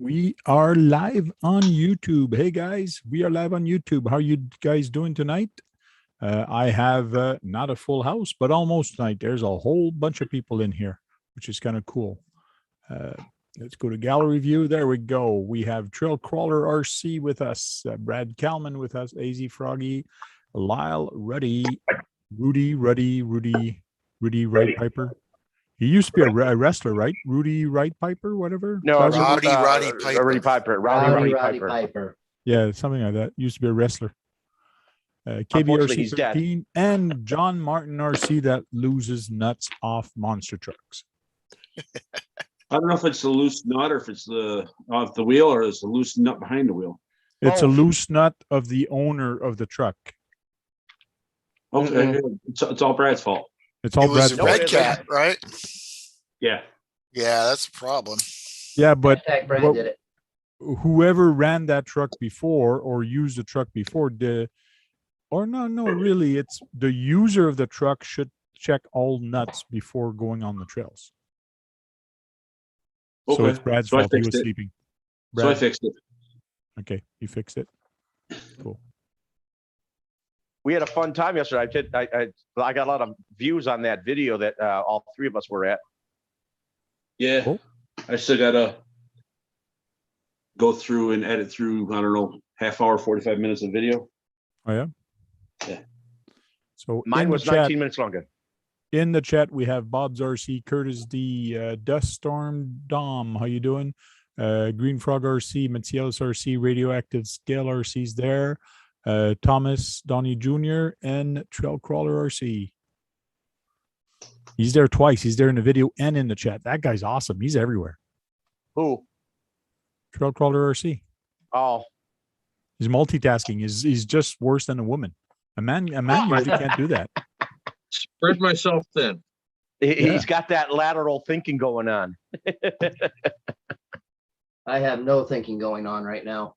We are live on YouTube. Hey guys, we are live on YouTube. How are you guys doing tonight? I have not a full house, but almost tonight. There's a whole bunch of people in here, which is kind of cool. Let's go to gallery view. There we go. We have Trail Crawler RC with us, Brad Kalman with us, AZ Froggy, Lyle Ruddy, Rudy Wright Piper. He used to be a wrestler, right? Rudy Wright Piper, whatever. No, Roddy Piper. Roddy Piper. Yeah, something like that. Used to be a wrestler. Unfortunately, he's KBRC dead. 13 and John Martin RC that loses nuts off monster trucks. I don't know if it's the loose nut or if it's the off the wheel or it's the loose nut behind the wheel. It's a loose nut of the owner of the truck. Okay, it's all Brad's fault. It's all Brad's fault. Red Cat, right? Yeah. Yeah, that's a problem. Yeah, but Brad did it. whoever ran that truck before or used the truck before really, it's the user of the truck should check all nuts before going on the trails. Okay. So it's Brad's fault. He was sleeping. So I fixed it. Okay, you fixed it. Cool. We had a fun time yesterday. I got a lot of views on that video that all three of us were at. Yeah. Cool. I still gotta go through and edit through, I don't know, half hour, 45 minutes of video. Oh yeah? Yeah. So Mine was 19 minutes longer. In the chat, we have Bob's RC, Curtis D, Dust Storm Dom. How you doing? Green Frog RC, Matthias RC, Radioactive Scale RC's there. Thomas Donnie Jr. and Trail Crawler RC. He's there twice. He's there in the video and in the chat. That guy's awesome. He's everywhere. Who? Trail Crawler RC. Oh. He's multitasking. He's just worse than a woman. A man usually can't do that. Spread myself thin. He's got that lateral thinking going on. I have no thinking going on right now.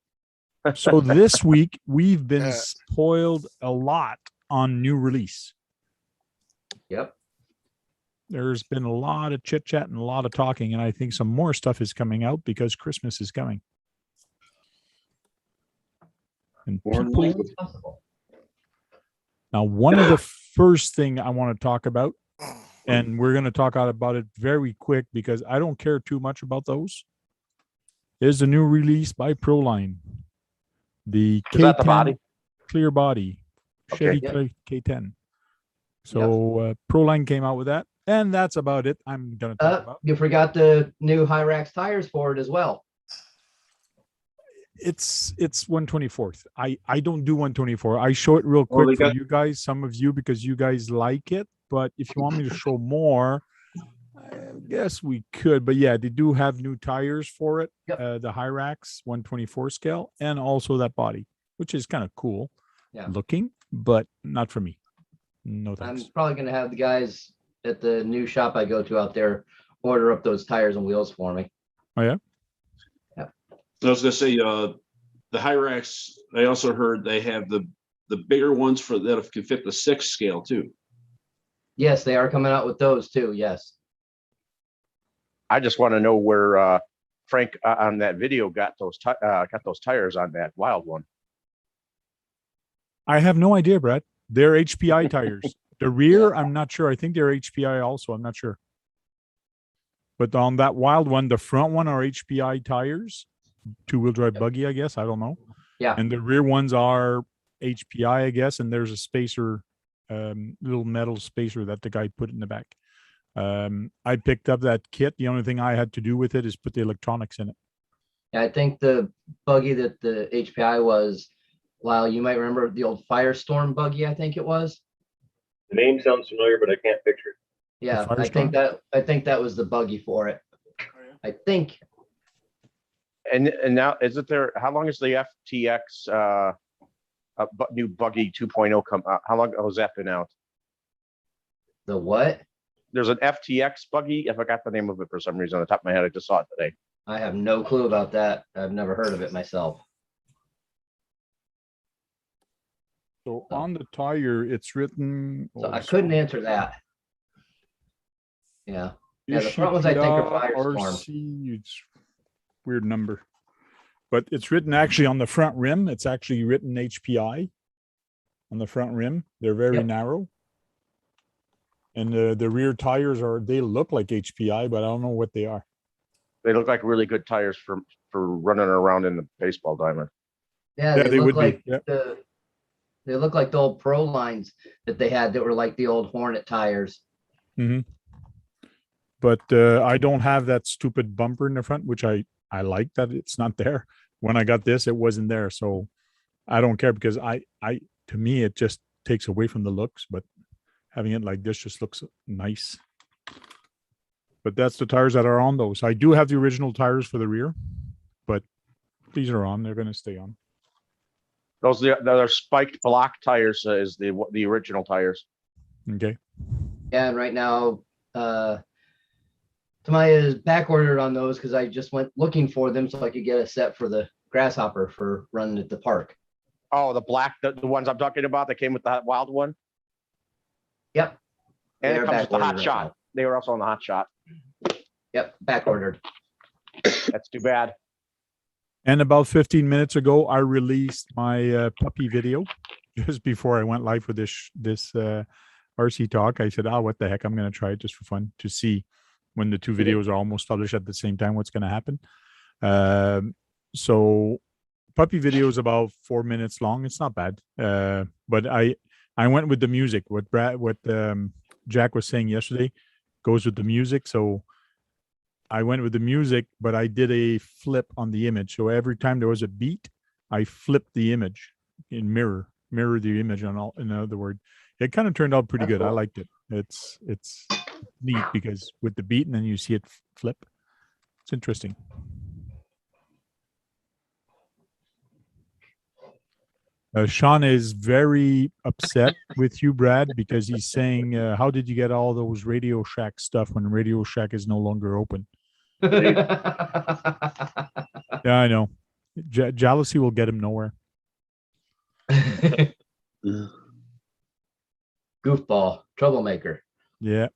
So this week we've been spoiled a lot on new release. Yep. There's been a lot of chit chat and a lot of talking, and I think some more stuff is coming out because Christmas is coming. And now, one of the first thing I want to talk about, and we're going to talk about it very quick because I don't care too much about those, is the new release by Proline. The Is that the body? Clear body. Okay. Chevy K10. So Proline came out with that, and that's about it. I'm going to talk about. You forgot the new Hyrax tires for it as well. It's 124th. I don't do 124. I show it real quick for you guys, some of you, because you guys like it. But if you want me to show more, I guess we could. But yeah, they do have new tires for it. Yep. The Hyrax 124 scale, and also that body, which is kind of cool looking, but not for me. No thanks. I'm probably going to have the guys at the new shop I go to out there order up those tires and wheels for me. Oh yeah. I was gonna say the Hyrax, I also heard they have the bigger ones for that can fit the 6 scale too. Yes, they are coming out with those too. Yes. I just want to know where Frank on that video got those tires on that wild one. I have no idea, Brett. They're HPI tires. The rear, I'm not sure. I think they're HPI also. I'm not sure. But on that wild one, the front one are HPI tires, 2-wheel drive buggy, I guess. I don't know. Yeah. And the rear ones are HPI, I guess. And there's a spacer, little metal spacer that the guy put in the back. I picked up that kit. The only thing I had to do with it is put the electronics in it. Yeah, I think the buggy that the HPI was, Lyle, you might remember the old Firestorm buggy, I think it was. The name sounds familiar, but I can't picture it. Yeah, I think that was the buggy for it. I think. And now, is it there? How long is the FTX new buggy 2.0 come out? How long has that been out? The what? There's an FTX buggy. I forgot the name of it for some reason on the top of my head. I just saw it today. I have no clue about that. I've never heard of it myself. So on the tire, it's written. So I couldn't answer that. Yeah. Yeah, the front ones I think are Firestorm. RC, it's weird number. but it's written actually on the front rim. It's actually written HPI on the front rim. They're very Yep. narrow. And the rear tires they look like HPI, but I don't know what they are. They look like really good tires for running around in the baseball diamond. Yeah, Yeah, they they look would be, like yep. they look like the old Pro lines that they had that were like the old Hornet tires. But I don't have that stupid bumper in the front, which I like that it's not there. When I got this, it wasn't there. So I don't care because to me, it just takes away from the looks, but having it like this just looks nice. But that's the tires that are on those. I do have the original tires for the rear, but these are on. They're going to stay on. Those are spiked block tires is the original tires. Okay. Yeah, and right now, Tamaya is back ordered on those because I just went looking for them so I could get a set for the Grasshopper for running at the park. Oh, the black, the ones I'm talking about that came with the wild one. Yep. And They it are comes with the back hot ordered right shot. now. They were also on the hot shot. Yep, back ordered. That's too bad. And about 15 minutes ago, I released my puppy video just before I went live with this RC talk. I said, what the heck? I'm going to try it just for fun to see when the two videos are almost published at the same time, what's going to happen. So puppy video is about 4 minutes long. It's not bad. But I went with the music. What Jack was saying yesterday goes with the music. So I went with the music, but I did a flip on the image. So every time there was a beat, I flipped the image in mirror the image in other words. It kind of turned out pretty good. I liked it. It's neat because with the beat and then you see it flip. It's interesting. Sean is very upset with you, Brad, because he's saying, how did you get all those Radio Shack stuff when Radio Shack is no longer open? Yeah, I know. Jealousy will get him nowhere. Goofball, troublemaker. Yeah.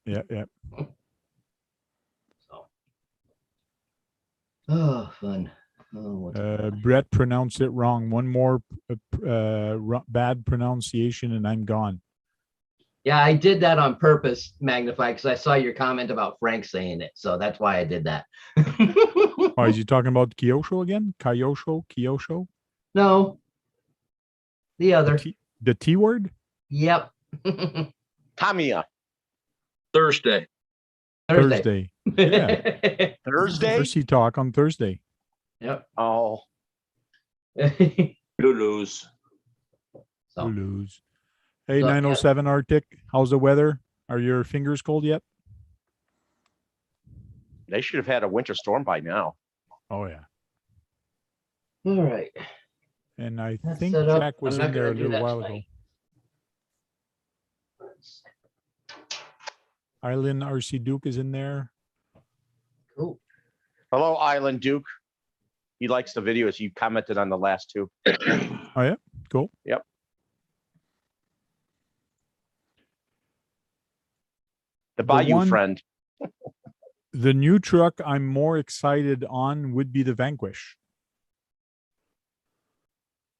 Oh, fun. Oh, Brett pronounced it wrong. One more bad pronunciation and I'm gone. yeah, I did that on purpose, Magnify, because I saw your comment about Frank saying it. So that's why I did that. Oh, is he talking about Kyosho again? Kyosho? No. The other. The T word? Yep. Tamiya. Thursday. Thursday. Yeah. Thursday? RC talk on Thursday. Yep. Oh, You lose. So, You lose. Hey, So, 907 Arctic. How's the weather? Are your fingers cold yet? they should have had a winter storm by now. Oh, yeah. all right. And I That's think set up. Jack was I'm not in there a gonna do little that while ago. tonight. Island RC Duke is in there. Cool. Hello, Island Duke. He likes the videos. He commented on the last two. Oh, yeah. Cool. Yep. The Bayou one- friend. The new truck I'm more excited on would be the Vanquish.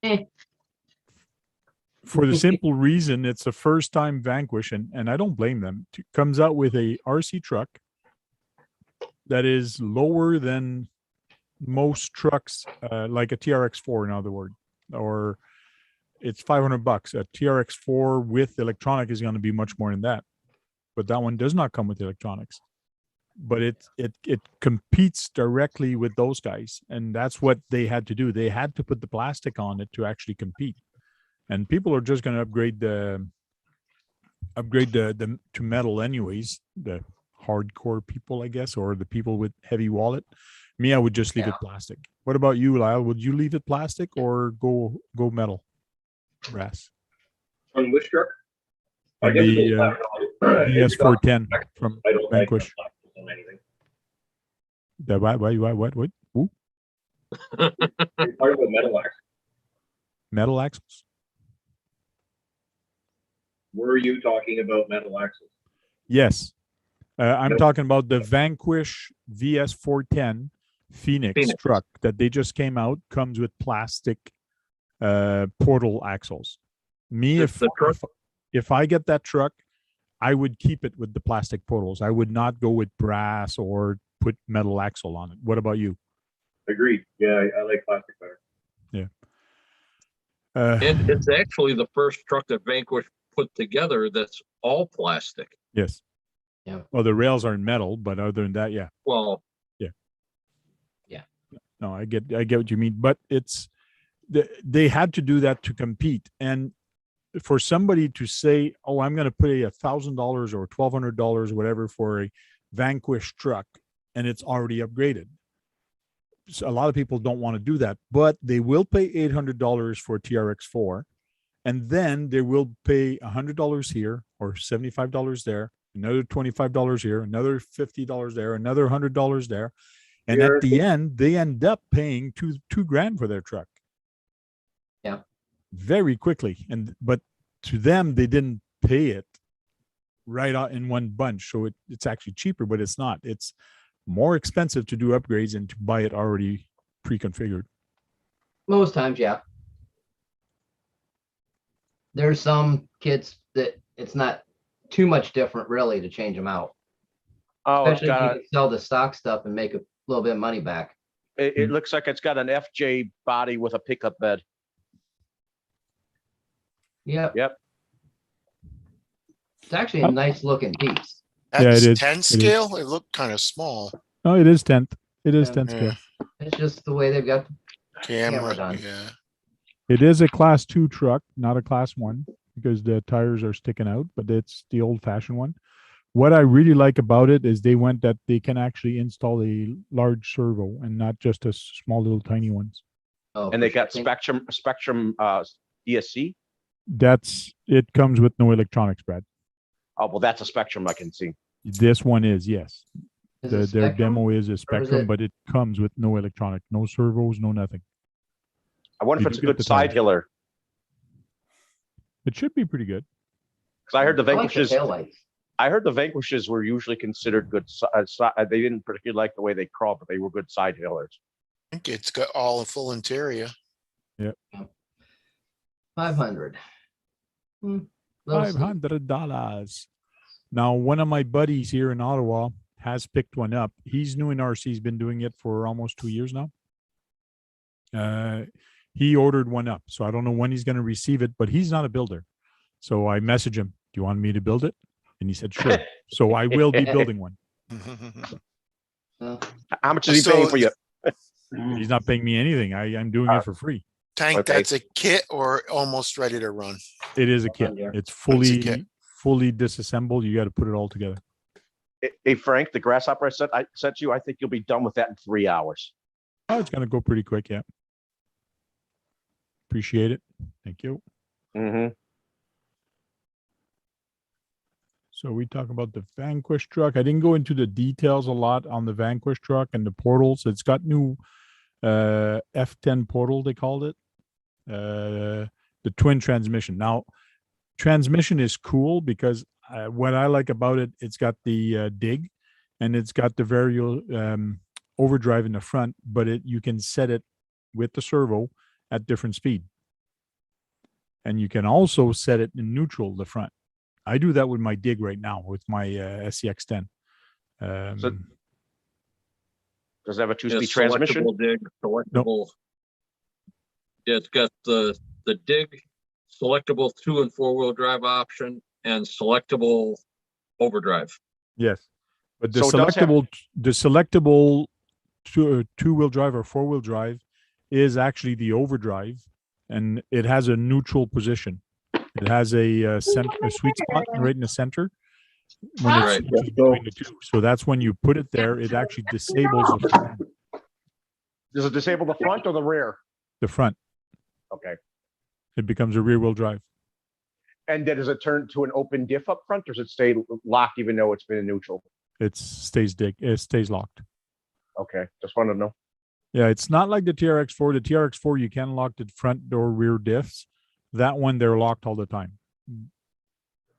Eh. For the simple reason it's a first time Vanquish, and I don't blame them. Comes out with a RC truck that is lower than most trucks, like a TRX4, in other words, or it's $500. A TRX4 with electronic is going to be much more than that, but that one does not come with electronics. But it competes directly with those guys, and that's what they had to do. They had to put the plastic on it to actually compete, and people are just going to upgrade the to metal anyways. The hardcore people, I guess, or the people with heavy wallet. Me, I would just leave it plastic. What about you, Lyle? Would you leave it plastic or go metal, brass? On which truck? I And guess the ES410 from I don't Vanquish. like on anything. The what? Ooh, You're talking about metal axle. metal axles? Were you talking about metal axles? Yes. I'm Nope. talking about the Vanquish VS410 Phoenix truck that they just came out comes with plastic portal axles. Me, if I get that truck, I would keep it with the plastic portals. I would not go with brass or put metal axle on it. What about you? Agreed. Yeah, I like plastic better. Yeah. And it's actually the first truck that Vanquish put together that's all plastic. Yes. Yeah. Well, the rails are in metal, but other than that, yeah. Well, No, I get what you mean, but they had to do that to compete. And for somebody to say, oh, I'm going to pay $1,000 or $1,200 or whatever for a Vanquish truck, and it's already upgraded. So a lot of people don't want to do that, but they will pay $800 for a TRX4, and then they will pay $100 here or $75 there, another $25 here, another $50 there, another $100 there. And at the end, they end up paying two grand for their truck. Yeah. Very quickly. But to them, they didn't pay it right out in one bunch. So it's actually cheaper, but it's not. It's more expensive to do upgrades and to buy it already pre-configured. Most times, yeah. There's some kits that it's not too much different really to change them out. Oh, it's Especially if you got can sell the stock stuff and make a little bit of money back. it looks like it's got an FJ body with a pickup bed. Yep. Yep. It's actually a nice looking piece. Yeah, That's it is. 10 scale. It looked kind of small. No, it is 10th. It is Yeah. 10th scale. It's just the way they've got Camera. done. Yeah. It is a class 2 truck, not a class 1, because the tires are sticking out, but it's the old fashioned one. What I really like about it is they went that they can actually install a large servo and not just a small little tiny ones. Oh, And they for got shipping? Spectrum ESC. It comes with no electronics, Brad. Oh, well, that's a Spectrum I can see. This one is, yes. Is it Their Spectrum? demo is a Spectrum, it- but it comes with no electronic, no servos, no nothing. I wonder if You it's a do get good the side tires. hiller. It should be pretty good. Because I heard the I like the Vanquishes. taillights. I heard the Vanquishes were usually considered good. They didn't particularly like the way they crawl, but they were good side hillers. I think it's got all a full interior. 500. Little steep. $500. Now, one of my buddies here in Ottawa has picked one up. He's new in RC. He's been doing it for almost 2 years now. He ordered one up, so I don't know when he's going to receive it, but he's not a builder. So I messaged him, do you want me to build it? And he said, sure. So I will be building one. Well, How much is he paying for you? He's not paying me anything. I'm doing it for free. Tank, Okay. that's a kit or almost ready to run. It is a kit. Yeah. It's kit. fully disassembled. You got to put it all together. Hey, Frank, the grasshopper I sent you, I think you'll be done with that in 3 hours. Oh, it's going to go pretty quick. Yeah. Appreciate it. Thank you. Mm-hmm. So we talk about the Vanquish truck. I didn't go into the details a lot on the Vanquish truck and the portals. It's got new F10 portal, they called it. The twin transmission. Now, transmission is cool because what I like about it, it's got the dig and it's got the variable overdrive in the front, but you can set it with the servo at different speed. And you can also set it in neutral, the front. I do that with my dig right now with my SCX10. So- Does it have a yeah, two-speed transmission? selectable dig, selectable. Yeah, it's got the dig, selectable 2 and 4-wheel drive option, and selectable overdrive. Yes, but the So it does have- selectable two-wheel drive or 4-wheel drive is actually the overdrive, and it has a neutral position. It has a sweet spot right in the center when it's Right. switches between the two. So that's when you put it there, it actually disables the front. Does it disable the front or the rear? The front. Okay. It becomes a rear-wheel drive. And then does it turn to an open diff up front, or does it stay locked even though it's been in neutral? It stays locked. Okay, just want to know. Yeah, it's not like the TRX4. The TRX4, you can lock the front door rear diffs. That one, they're locked all the time,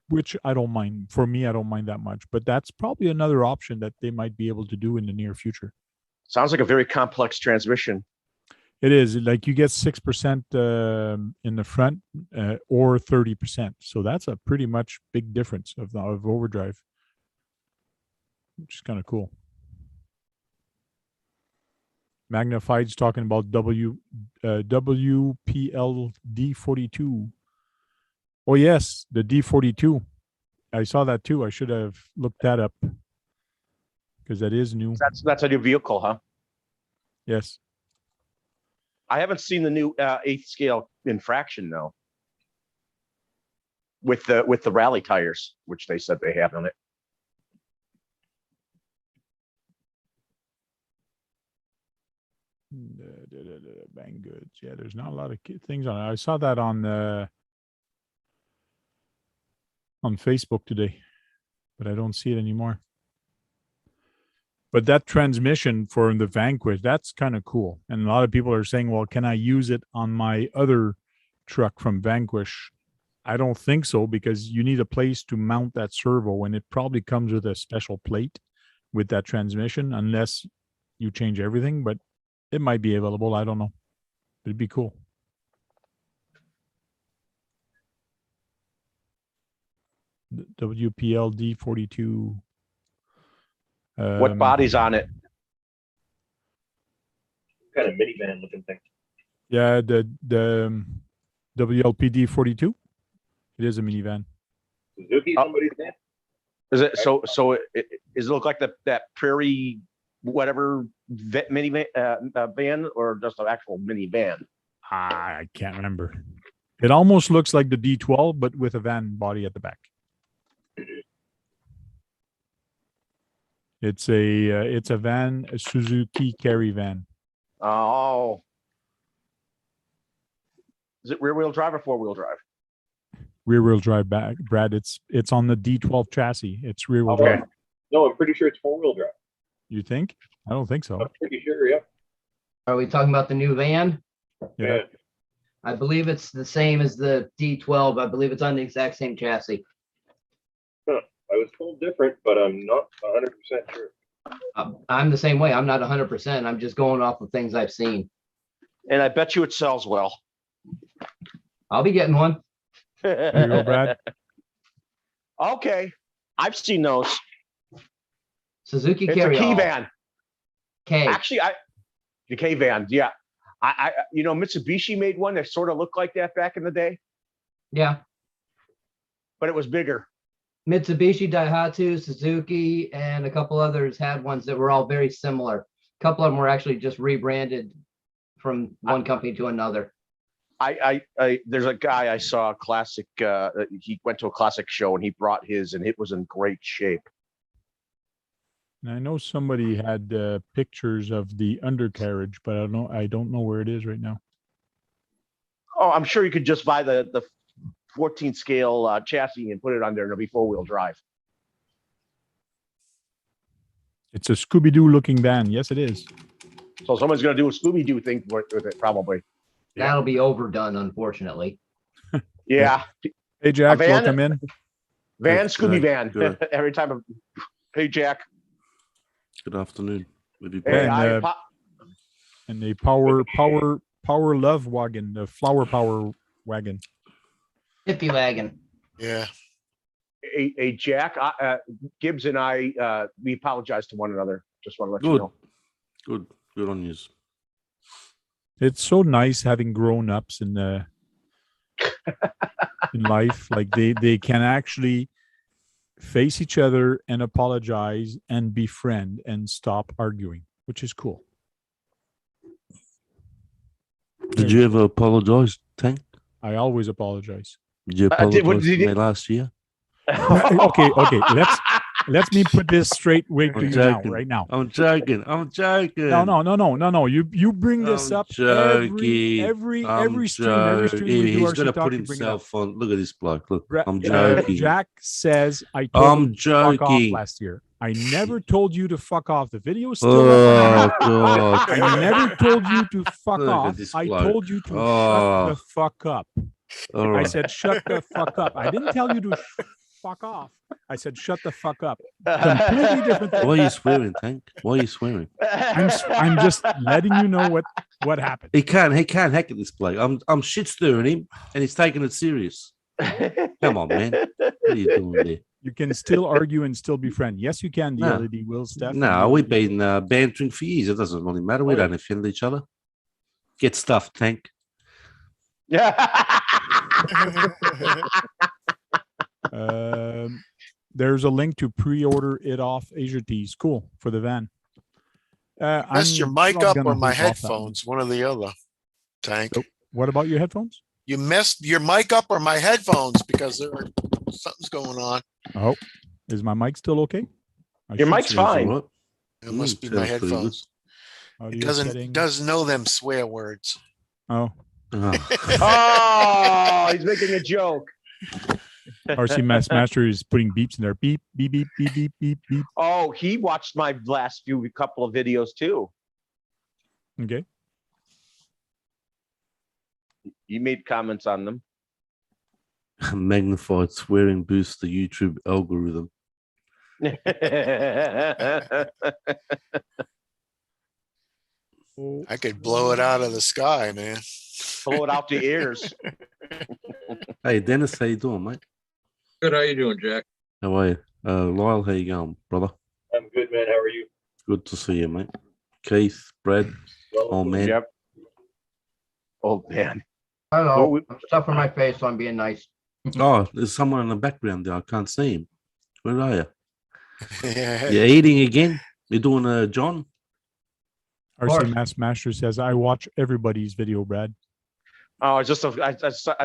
which I don't mind. For me, I don't mind that much. But that's probably another option that they might be able to do in the near future. Sounds like a very complex transmission. It is like you get 6% in the front or 30%. So that's a pretty much big difference of overdrive, which is kind of cool. Magnified's talking about WPL D42. Oh yes, the D42. I saw that too. I should have looked that up because that is new. That's a new vehicle, huh? Yes. I haven't seen the new 8th scale infraction though. With the rally tires, which they said they have on it. Bang goods. Yeah, there's not a lot of things on it. I saw that on Facebook today, but I don't see it anymore. But that transmission for the Vanquish, that's kind of cool. And a lot of people are saying, well, can I use it on my other truck from Vanquish? I don't think so, because you need a place to mount that servo, and it probably comes with a special plate with that transmission, unless you change everything, but it might be available. I don't know. It'd be cool. WPL D42. What body's on it? Kind of minivan looking thing. Yeah, the WLPD 42. It is a minivan. Suzuki, somebody's van? Is it so? Does it look like that Prairie whatever minivan van, or just an actual minivan? I can't remember. It almost looks like the D12, but with a van body at the back. It's a van, a Suzuki carry van. Oh, is it rear wheel drive or 4-wheel drive? Rear wheel drive back, Brad. It's on the D12 chassis. It's rear wheel Okay. drive. No, I'm pretty sure it's 4-wheel drive. You think? I don't think so. I'm pretty sure, yeah. Are we talking about the new van? Yeah. I believe it's the same as the D12. I believe it's on the exact same chassis. I was told different, but I'm not 100% sure. I'm the same way. I'm not 100%. I'm just going off of things I've seen. And I bet you it sells well. I'll be getting one. There you go, Brad. Okay, I've seen those. Suzuki It's carry a key van. K. Actually, the K van. Yeah, I Mitsubishi made one that sort of looked like that back in the day, Yeah. but it was bigger. Mitsubishi, Daihatsu, Suzuki, and a couple others had ones that were all very similar. A couple of them were actually just rebranded from one company to another. There's a guy I saw, classic. He went to a classic show and he brought his, and it was in great shape. And I know somebody had pictures of the undercarriage, but I don't know where it is right now. Oh, I'm sure you could just buy the 14 scale chassis and put it on there, and it'll be 4-wheel drive. It's a Scooby-Doo looking van. Yes, it is. So someone's going to do a Scooby-Doo thing with it, probably. Yeah. That'll be overdone, unfortunately. Yeah. Hey, Jack, van? welcome in. Van, Good, Scooby van. good. Every time. Hey, Jack. Good afternoon. Maybe Hey, And, and the power love wagon, the flower power wagon. Hippie wagon. Yeah. Hey, Jack. Gibbs and I, we apologize to one another. Just want to let you Good. know. Good on you. It's so nice having grown ups in life. Like they can actually face each other and apologize and befriend and stop arguing, which is cool. Did you ever apologize, Tank? I always apologize. Did you what apologize did to you- me last year? Okay. Let me put this straight way to I'm you now, joking. right now. I'm joking. I'm joking. No. You bring this I'm up every I'm stream. joking. We do He's our gonna shit talk, put you bring it up. himself on. Look at this bloke. Look, Bra- I'm joking. Jack says I told I'm him to fuck off joking. last year. I never told you to fuck off. The video is still up. Oh God! I never told you to fuck Look at off. this I bloke. told you to Oh. shut the fuck up. All I right. said shut the fuck up. I didn't tell you to fuck off. I said, shut the fuck up. Completely different thing. Why are you swearing, Tank? Why are you swearing? I'm just letting you know what happened. He can't hack at this bloke. I'm shit stirring him, and he's taking it serious. Come on, man. What are you doing there? You can still argue and still be friends. Yes, you can. The No. LED will, Steph. No, we've been bantering for years. It doesn't really matter. We don't offend each other. Get stuffed, Tank. Yeah. There's a link to pre-order it off Asia Tees. Cool for the van. Messed your I'm mic not up gonna or my hold off that one. headphones, one or the other. Tank. So, what about your headphones? You messed your mic up or my headphones because something's going on. Oh, is my mic still okay? I Your should mic's say- fine. What? It must be my sounds pretty good. headphones. Audio It settings. doesn't know them swear words. Oh, Oh, Oh, he's making a joke. RC Master is putting beeps in there. Beep, beep, beep, beep, beep, beep, beep. Oh, he watched my last couple of videos too. Okay. He made comments on them. magnified swearing boosts the YouTube algorithm. I could blow it out of the sky, man. Blow it out the ears. Hey, Dennis, how you doing, mate? Good, how you doing, Jack? How are you? Lyle, how you going, brother? I'm good, man. How are you? Good to see you, mate. Keith, Brad, oh man. Yep. Oh man. Hello, Well, we- I'm stuffing my face, so I'm being nice. Oh, there's someone in the background there. I can't see him. Where are you? Yeah. You're eating again? You're doing John? RC Master says, I watch everybody's video, Brad. Oh, it's just I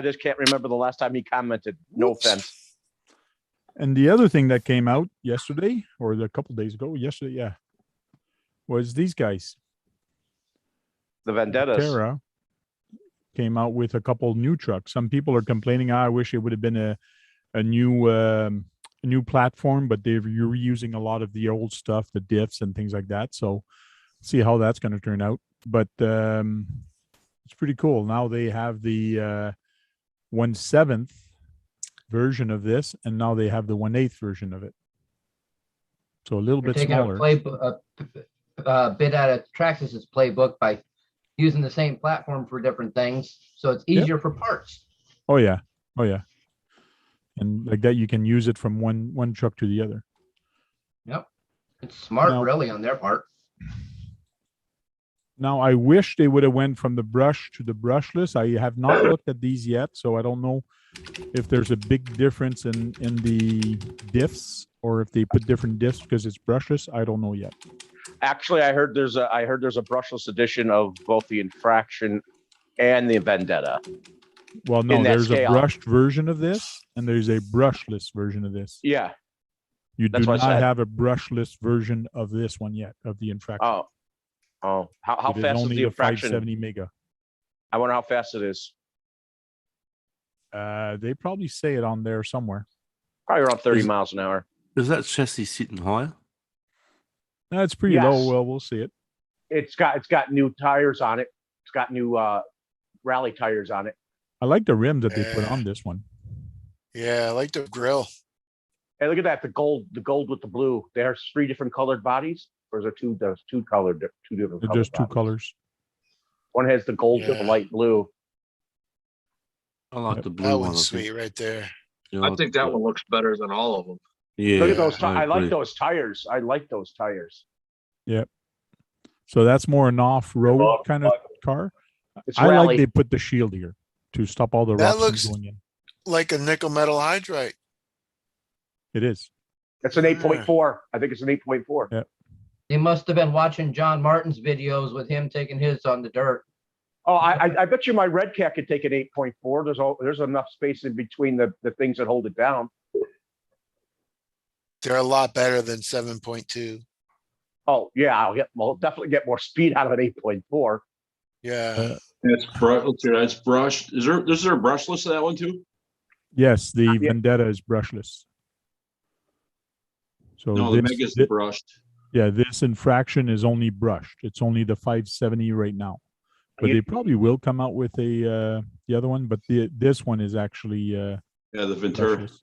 just can't remember the last time he commented. No offense. And the other thing that came out yesterday or a couple days ago, yesterday, yeah, was these guys. The Vendettas. Terra came out with a couple new trucks. Some people are complaining, I wish it would have been a new platform, but you're reusing a lot of the old stuff, the diffs and things like that. So see how that's going to turn out. But it's pretty cool. Now they have the 1/7 version of this, and now they have the 1/8 version of it. So a little They're bit taking smaller. a bit out of Traxxas's playbook by using the same platform for different things, so it's easier for parts. Oh yeah. Oh yeah. And like that, you can use it from one truck to the other. Yep, it's smart, Now- really, on their part. Now, I wish they would have went from the brush to the brushless. I have not looked at these yet, so I don't know if there's a big difference in the diffs or if they put different diffs because it's brushless. I don't know yet. Actually, I heard there's a brushless edition of both the Infraction and the Vendetta. Well, no, In that there's a scale. brushed version of this and there's a brushless version of this. Yeah. You do That's what not I said. have a brushless version of this one yet, of the Infraction. Oh. Oh. How It is fast is only the Infraction? 570 mega. I wonder how fast it is. They probably say it on there somewhere. Probably around 30 Is- miles an hour. Is that chassis sitting higher? That's pretty Yes. low. Well, we'll see it. It's got new tires on it. It's got new rally tires on it. I like the rims that they put Yeah. on this one. Yeah, I like the grill. Hey, look at that, the gold with the blue. There's 3 different colored bodies. Or is there two? There's two different They're colored just two bodies. colors. One has the gold with the Yeah. light blue. I like Yep. the blue That one. one's I think. sweet right there. You I know, think that one looks better than all of them. Yeah. Look at those. I agree. like those tires. I like those tires. So that's more an off-road Off- kind of car. It's I rally. like they put the shield here to stop all the That rocks from looks- going in. Like a nickel metal hydride. It is. It's an 8.4. I think it's an 8.4. Yeah. They must have been watching John Martin's videos with him taking his on the dirt. Oh, I bet you my Red Cat could take an 8.4. There's enough space in between the things that hold it down. They're a lot better than 7.2. Oh yeah, I'll definitely get more speed out of an 8.4. Yeah. That's let's see, that's brushed. Is there a brushless to that one too? Yes, the Yeah. Vendetta is brushless. So No, the this, Mega's thi- brushed. yeah, this Infraction is only brushed. It's only the 570 right now. But You- they probably will come out with the other one. But this one is actually Yeah, the Ventura. brushless.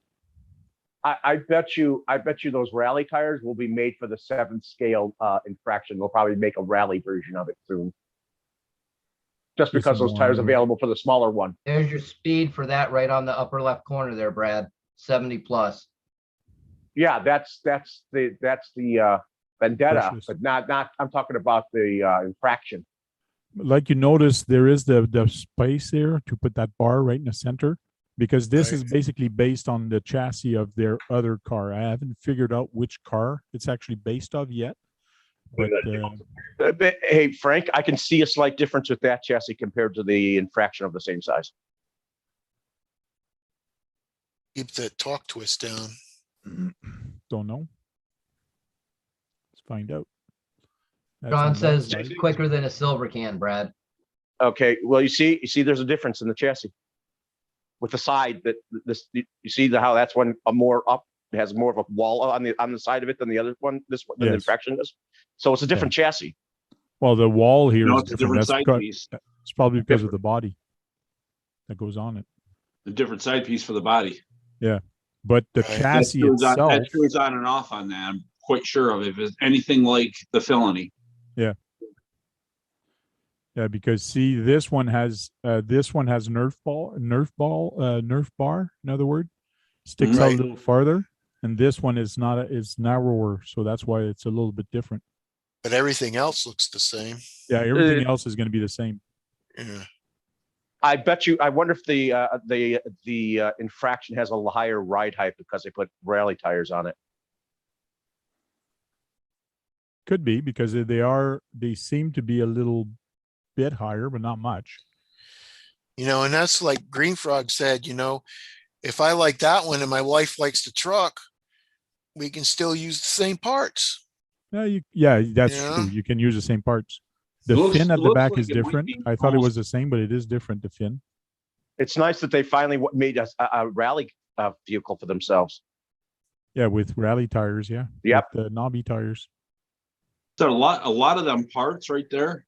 I bet you those rally tires will be made for the 7th scale infraction. They'll probably make a rally version of it soon. Just With because some those tires more- available for the smaller one. There's your speed for that right on the upper left corner there, Brad. 70 plus. Yeah, that's the Vendetta, Precious. but not. I'm talking about the infraction. Like you notice, there is the space there to put that bar right in the center, because this Right. is basically based on the chassis of their other car. I haven't figured out which car it's actually based of yet, but But, hey, Frank, I can see a slight difference with that chassis compared to the infraction of the same size. Keep that torque twist down. don't know. Let's find out. That's John on that says side. it's quicker than a silver can, Brad. Okay, well, you see, there's a difference in the chassis with the side that this. You see how that's one a more up. It has more of a wall on the side of it than the other one. This one, than the Yes. infraction does. So it's a different chassis. Well, the wall here No, is it's a different. different That's side because, piece. it's probably because of the body that goes on it. A different side piece for the body. But the Right. chassis That itself, screws on and off on that. I'm quite sure of it. If it's anything like the felony. yeah, because see, this one has Nerf bar. In other words, sticks out a Right. little farther, and this one is not. It's narrower, so that's why it's a little bit different. But everything else looks the same. Yeah, everything else is going to be the same. Yeah. I bet you. I wonder if the infraction has a higher ride height because they put rally tires on it. Could be because they seem to be a little bit higher, but not much. And that's like Green Frog said, if I like that one and my wife likes the truck, we can still use the same parts. Yeah, that's Yeah. true. You can use the same parts. The Looks- fin at the looks back like is it might different. be I thought it was almost- the same, but it is different. The fin. It's nice that they finally made a rally vehicle for themselves. Yeah, with rally tires. Yeah. Yep. With the knobby tires. So a lot of them parts right there,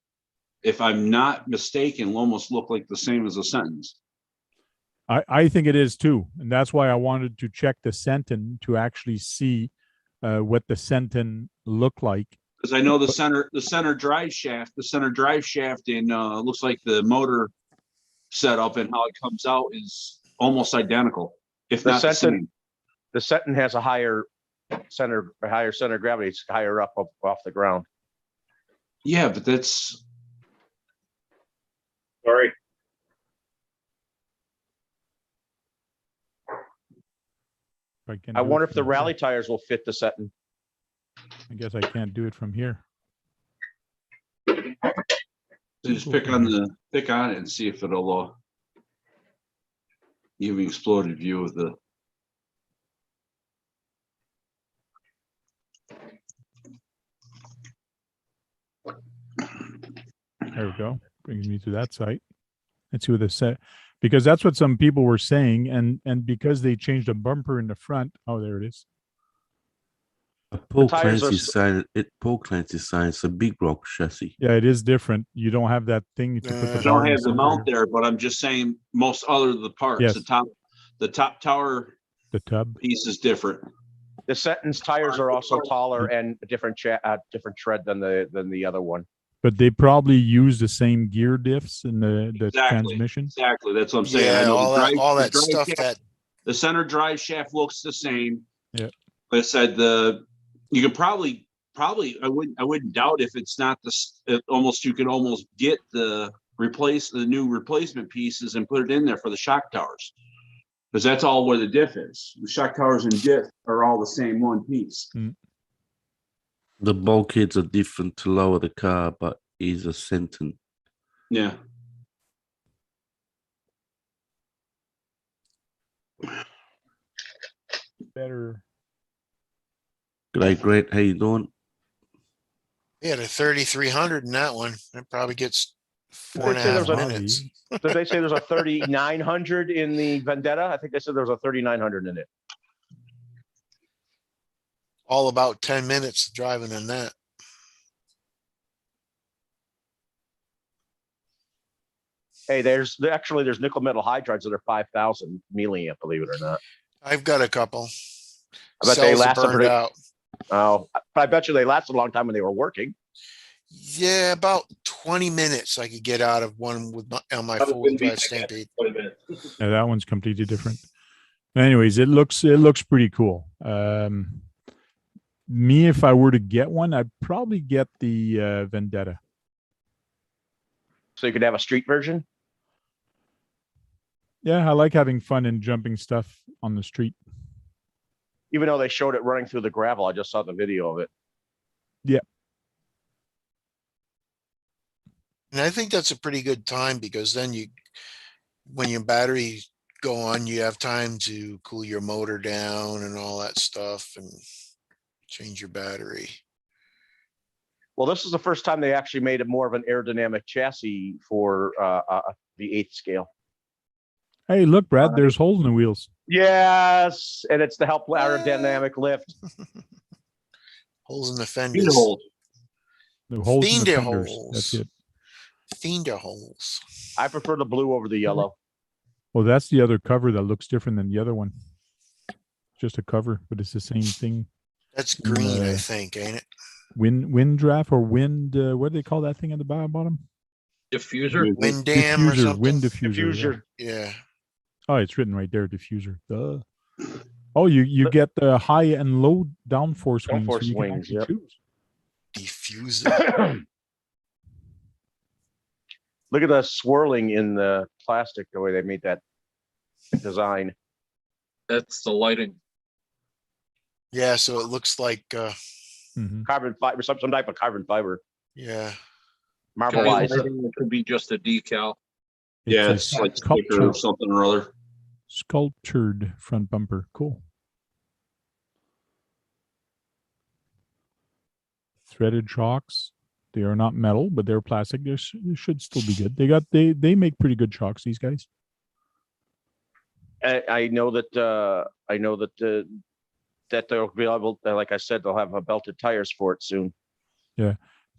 if I'm not mistaken, will almost look like the same as a sentence. I think it is too, and that's why I wanted to check the Sentin to actually see what the Sentin look like. Because I know the center drive shaft in looks like the motor setup and how it comes out is almost identical, if The not the Sentin- same. The Sentin has a higher center of gravity. It's higher up off the ground. Yeah, but that's Sorry. Can I do it wonder if the from here. rally tires will fit the Sentin. I guess I can't do it from here. just pick on it and see if it'll give an exploded view of the. There we go. Brings me to that site. Let's see what this said, because that's what some people were saying, and because they changed the bumper in the front. Oh, there it is. Paul tires are Clancy's sign. Paul Clancy's sign. It's a big rock chassis. Yeah, it is different. You don't have that thing to put the I I bar don't in have the center mount here. there, but I'm just saying most other of the parts, Yes. the top tower The tub. piece is different. The Sentin's tires are also taller and a different tread than the other one. But they probably use the same gear diffs in the Exactly. transmission. Exactly, that's what I'm saying. I Yeah, know all the that, drive- all the that drive stuff shaft- that The center drive shaft looks the same. Yeah. But I said you could probably I wouldn't doubt if it's not you could almost get the new replacement pieces and put it in there for the shock towers. Because that's all where the diff is. The shock towers and diff are all the same one piece. The bulkheads are different to lower the car, but is a Sentin. Yeah. Better. G'day, Grant. How you doing? we had a 3300 in that one. It probably gets four and a say half there's a- minutes. Did they say there's a 3900 in the Vendetta? I think they said there was a 3900 in it. All about 10 minutes driving in that. Hey, there's nickel metal hydrides that are 5,000 milliamp, believe it or not. I've got a couple. I bet they Cells are lasted burned pretty. out. Oh, but I bet you they lasted a long time when they were working. Yeah, about 20 minutes I could get out of one with on my That was four-wheel gonna be drive like Stampede. 20 minutes. Yeah, that one's completely different. Anyways, it looks pretty cool. Me, if I were to get one, I'd probably get the Vendetta. So you could have a street version. Yeah, I like having fun and jumping stuff on the street. Even though they showed it running through the gravel, I just saw the video of it. And I think that's a pretty good time because then when your battery go on, you have time to cool your motor down and all that stuff and change your battery. Well, this is the first time they actually made it more of an aerodynamic chassis for the 8th scale. Hey, look, Brad, there's holes in the wheels. Yes, and it's to help aerodynamic lift. Holes in the Speed fenders. hole. The holes in the Finger fenders. holes. That's it. Finger holes. I prefer the blue over the yellow. Well, that's the other cover that looks different than the other one. Just a cover, but it's the same thing. That's green, I Uh, think, ain't it? Wind draft or wind, what do they call that thing at the bottom? Diffuser. Wind dam or Diffuser, something. wind diffuser. Yeah. Diffuser. Yeah. Oh, it's written right there, diffuser. Duh. Oh, you get the high and low downforce wings. Downforce you can wings, actually yep. choose. Diffuser. Look at the swirling in the plastic, the way they made that design. That's the lighting. Yeah, so it looks like Mhm. Carbon fiber, some type of carbon fiber. yeah. Could be Marbleized. lighting, it could be just a decal. Yeah, a it's like sticker or something or other. sculptured front bumper. Cool. Threaded shocks. They are not metal, but they're plastic. They should still be good. They make pretty good shocks, these guys. I know that that they'll be able, like I said, they'll have belted tires for it soon.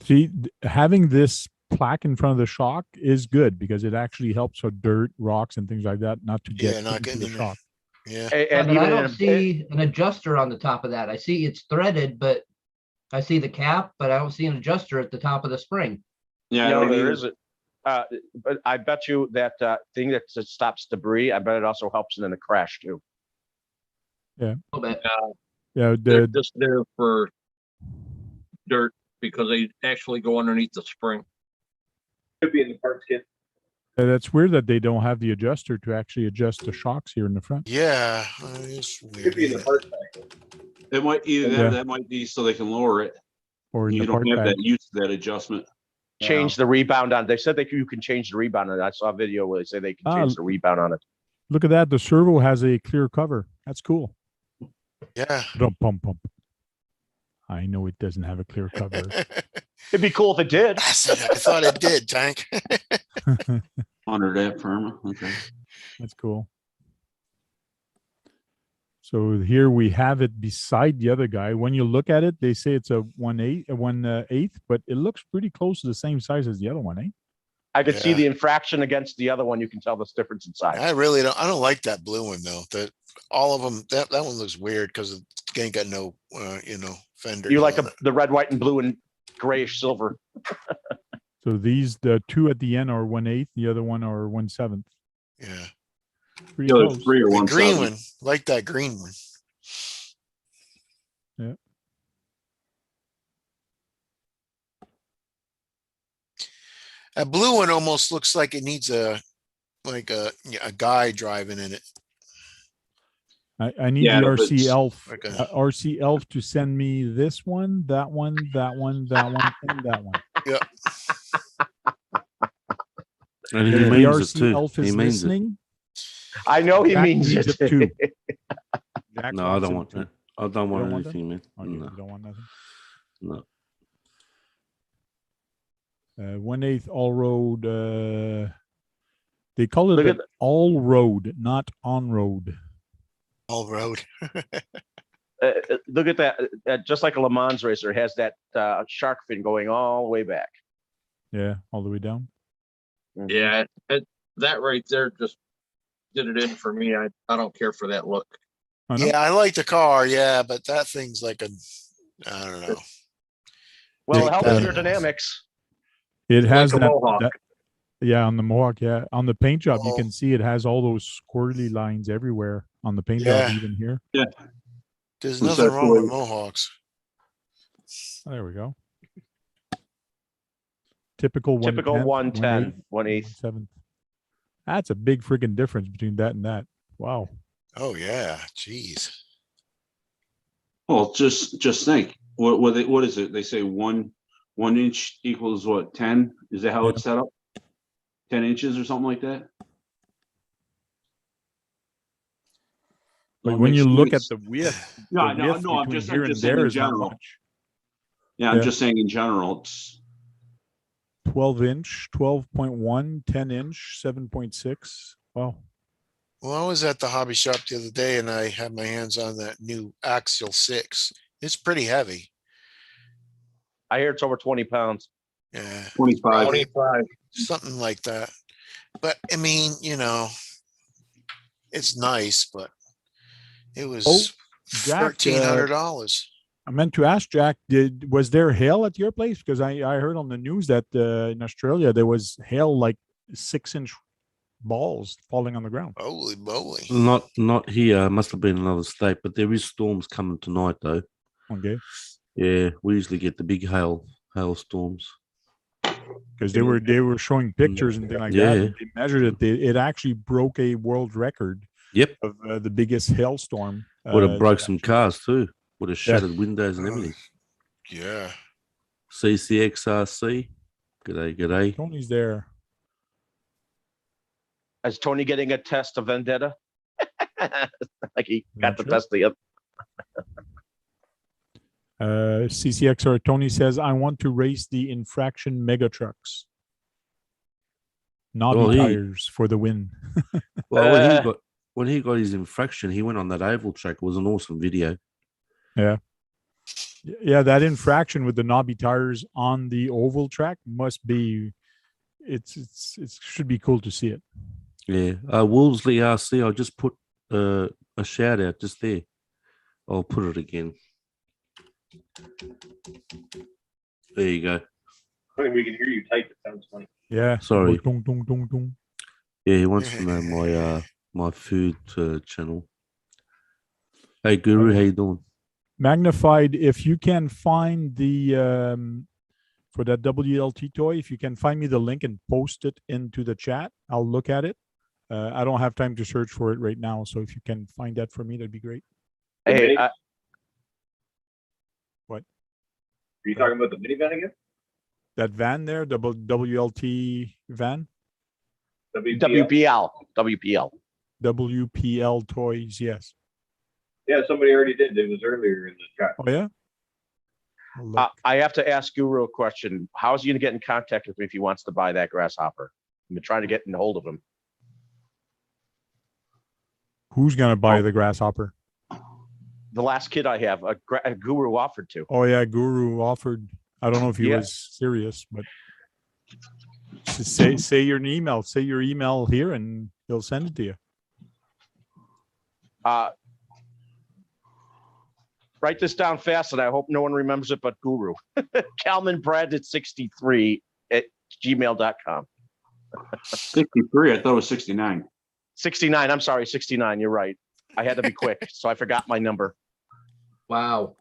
See, having this plaque in front of the shock is good because it actually helps with dirt, rocks, and things like that not to get Not into getting the in there. shock. Yeah. And But I even don't see an adjuster on the top of that. I see it's threaded, but I see the cap, but I don't see an adjuster at the top of the spring. Yeah, I no, don't there either. isn't. But I bet you that thing that stops debris, I bet it also helps in a crash too. A little bit. Yeah, They're just there for dirt because they actually go underneath the spring. Could be in the parts kit. that's weird that they don't have the adjuster to actually adjust the shocks here in the front. Yeah. It's Could weird. be in the ain't it? parts pack. It might either Yeah. that might be so they can lower it. Or in You the don't part have pack. that use that adjustment. Change the rebound on. They said you can change the rebound on it. I saw a video where they say they can change the rebound on it. Look at that. The servo has a clear cover. That's cool. Yeah. Pump, pump, pump. I know it doesn't have a clear cover. It'd be cool if it did. I thought it did, Tank. Under that firm. Okay. That's cool. So here we have it beside the other guy. When you look at it, they say it's a 1/8, but it looks pretty close to the same size as the other one, eh? I could see Yeah. the infraction against the other one. You can tell the difference in size. I don't like that blue one though. All of them, that one looks weird because it ain't got no fender. You like the red, white, and blue and grayish silver. So the two at the end are 1/8, the other one are 1/7. Yeah. Pretty The other close. three are The one green one, like that green one. Yeah. That blue one almost looks like it needs a guy driving in it. I need Yeah, the but it's RC Elf, like a- RC Elf to send me this one, that one, that one, that one, and that one. And he If the means it RC too. Elf He is means it. listening, I know he Jack means needs it. it too. Jack No, I wants don't it want too. that. I don't want don't want that? anything, man. Okay, No, you don't want nothing. no. 1/8 all road. They call it Look an all road, not on road. All road. Look at that. Just like a Le Mans racer, it has that shark fin going all the way back. Yeah, all the way down. Yeah, that right there just did it in for me. I don't care for that look. I know. Yeah, I like the car, yeah, but that thing's like a, I don't know. Well, Take it helps that your off. dynamics. It Like has a that, Mohawk. yeah, on the Mohawk, yeah. On the paint job, you Oh. can see it has all those squirrely lines everywhere on the paint Yeah. job, even here. There's Was nothing that wrong with the- Mohawks. There we go. Typical 110, 1/8, 1/8. 1/7. That's a big freaking difference between that and that. Wow. Oh, yeah, jeez. Well, just think, what is it? They say 1 inch equals what, 10? Is that how Yeah. it's set up? 10 inches or something like that? But Well, it when you makes look at sense. the width, No, the no, width no, I'm between just here and saying there in is not general. much. Yeah, I'm Yeah. just saying in general, it's 12-inch, 12.1, 10-inch, 7.6. Wow. Well, I was at the hobby shop the other day and I had my hands on that new Axial 6. It's pretty heavy. I hear it's over 20 pounds. Yeah, 25. 25. something like that. But I mean, you know, it's nice, but it was Jack, $1,300. I meant to ask Jack, was there hail at your place? Because I heard on the news that in Australia there was hail, like 6-inch balls falling on the ground. Holy moly. Not here. Must have been another state, but there is storms coming tonight though. Okay. Yeah, we usually get the big hailstorms. Because they were showing pictures and things like that. Yeah. And they measured it. It actually broke a world record Yep. of the biggest hailstorm. Would have broke that some actually- cars too. Would have shattered windows and everything. Yeah. CCXRC. G'day. Tony's there. Is Tony getting a test of Vendetta? Like he got Not the sure. test the CCX or Tony says, I want to race the infraction mega trucks. Knobby Oh, he- tires for the win. Well, when he got his infraction, he went on that oval track. It was an awesome video. Yeah, that infraction with the knobby tires on the oval track must be. It should be cool to see it. Yeah. Wolseley RC, I'll just put a shout out just there. I'll put it again. There you go. I mean, we can hear you type. It sounds funny. Yeah. Sorry. Dong, dong, dong, dong. Yeah, he wants to know my my food channel. Hey Guru, how you doing? Magnified. If you can find the for that WLT toy, if you can find me the link and post it into the chat, I'll look at it. I don't have time to search for it right now, so if you can find that for me, that'd be great. Hey, What? Are you talking about the minivan again? That van there, the WLT van, WPL. WPL. WPL toys. Yes. Yeah, somebody already did. It was earlier in the chat. Oh yeah. I'll look. I have to ask Guru a question. How is he going to get in contact with me if he wants to buy that grasshopper? I've been trying to get in hold of him. Who's gonna buy the grasshopper? The last kid I have, a Guru offered to. Oh yeah, Guru offered. I don't know if he Yeah. was serious, but say your email. Say your email here, and he'll send it to you. Write this down fast, and I hope no one remembers it but Guru. Calman Branded 63 at gmail.com. 63. I thought it was 69. 69. I'm sorry, 69. You're right. I had to be quick, so I forgot my number. Wow.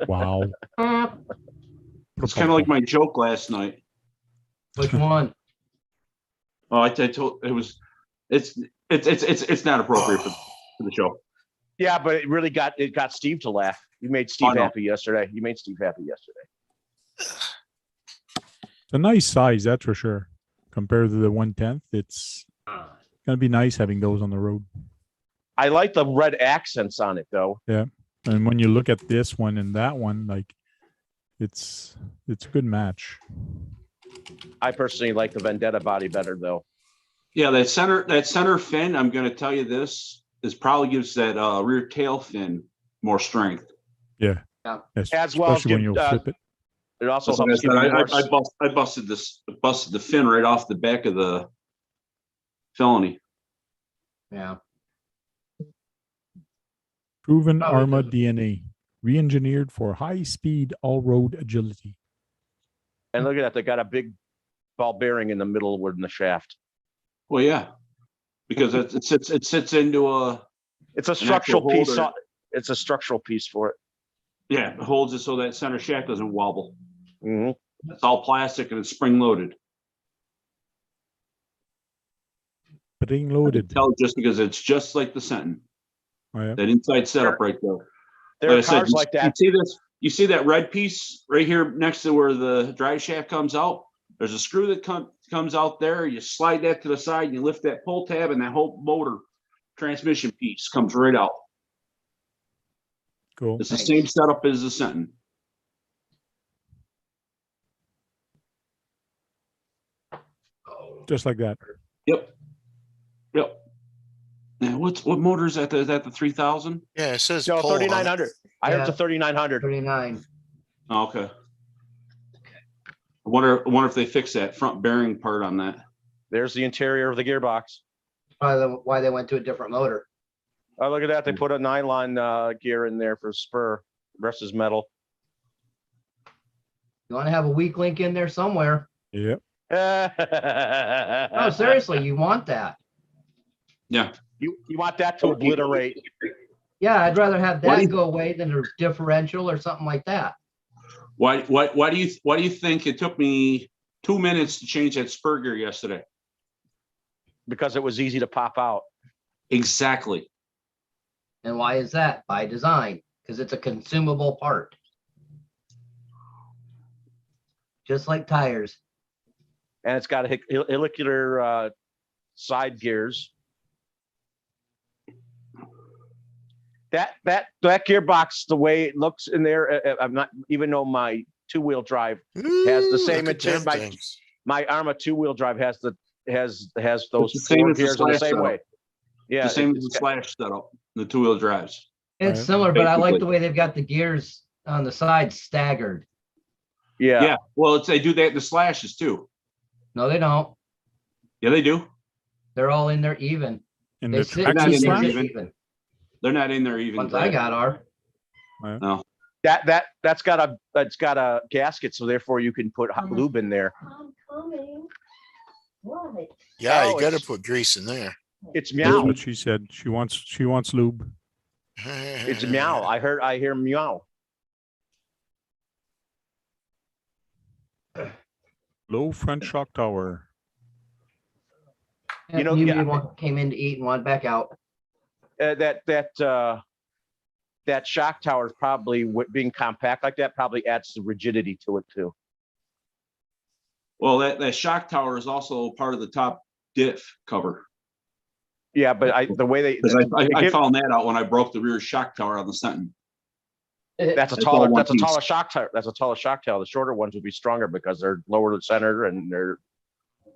Wow. It's kind of like my joke last night. Which one? Oh, I told it was. It's not appropriate for the show. Yeah, but it really got Steve to laugh. You made Steve I know. happy yesterday. You made Steve happy yesterday. It's a nice size, that's for sure. Compared to the 1/10, it's gonna be nice having those on the road. I like the red accents on it, though. And when you look at this one and that one, like it's a good match. I personally like the Vendetta body better, though. Yeah, that center fin. I'm going to tell you this probably gives that rear tail fin more strength. Yes, As well, especially when you flip it. It also Like I helps said, give you more. I busted the fin right off the back of the felony. Yeah. Proven Probably Arma doesn't. DNA, re-engineered for high-speed all-road agility. And look at that, they got a big ball bearing in the middle within the shaft. Well, yeah, because it sits into a, It's a actual structural piece. holder. It's a structural piece for it. yeah, it holds it so that center shaft doesn't wobble. Mhm. It's all plastic and it's spring loaded. Spring loaded. Tell just because it's just like the Sentin. Oh, yeah. That inside setup right there. There Like are I said, cars like that. You see this? You see that red piece right here next to where the drive shaft comes out? There's a screw that comes out there. You slide that to the side and you lift that pull tab and that whole motor transmission piece comes right out. Cool. It's the same setup as the Sentin. Just like that. Yep. Yep. And what motor is that? Is that the 3000? Yeah, it says No, pull on it. 3900. I heard it's a Yeah. 3900. 39. Oh, okay. I wonder if they fix that front bearing part on that. There's the interior of the gearbox. Probably why they went to a different motor. Oh, look at that. They put a nylon gear in there for spur. The rest is metal. You want to have a weak link in there somewhere. Yep. No, seriously, you want that. Yeah. You want that to obliterate. Yeah, I'd rather have Why do that you- go away than a differential or something like that. Why do you think it took me 2 minutes to change that spur gear yesterday? Because it was easy to pop out. Exactly. And why is that? By design, because it's a consumable part. Just like tires. And it's got helicular side gears. That gearbox, the way it looks in there, I'm not, even though my two-wheel drive has the Ooh, same look at them interior. things. My Arma two-wheel drive has those It's the same four as the gears in the Slash same setup. way. Yeah, The same as it's the Slash setup, the two-wheel drives. It's Right. similar, but I like Basically. the way they've got the gears on the side staggered. yeah. Yeah. Well, they do that in the Slashes too. No, they don't. Yeah, they do. They're all in there even. In They the sit, not Traxxas they in there Slash? sit even. even. They're not in there even. Ones I got are. That's got a gasket, so therefore you can put hot lube in there. I'm coming. What? Yeah, Oh, you gotta it's- put grease in there. It's That's meow. what she said. She wants lube. It's meow. I hear meow. Low front shock tower. You know, You yeah. one came in to eat and went back out. That shock tower is probably being compact like that probably adds the rigidity to it too. Well, that shock tower is also part of the top diff cover. Yeah, but the way they Because I give- found that out when I broke the rear shock tower on the Sentin. that's a It's all one taller piece. shock tower. That's a taller shock tower. The shorter ones will be stronger because they're lower to the center and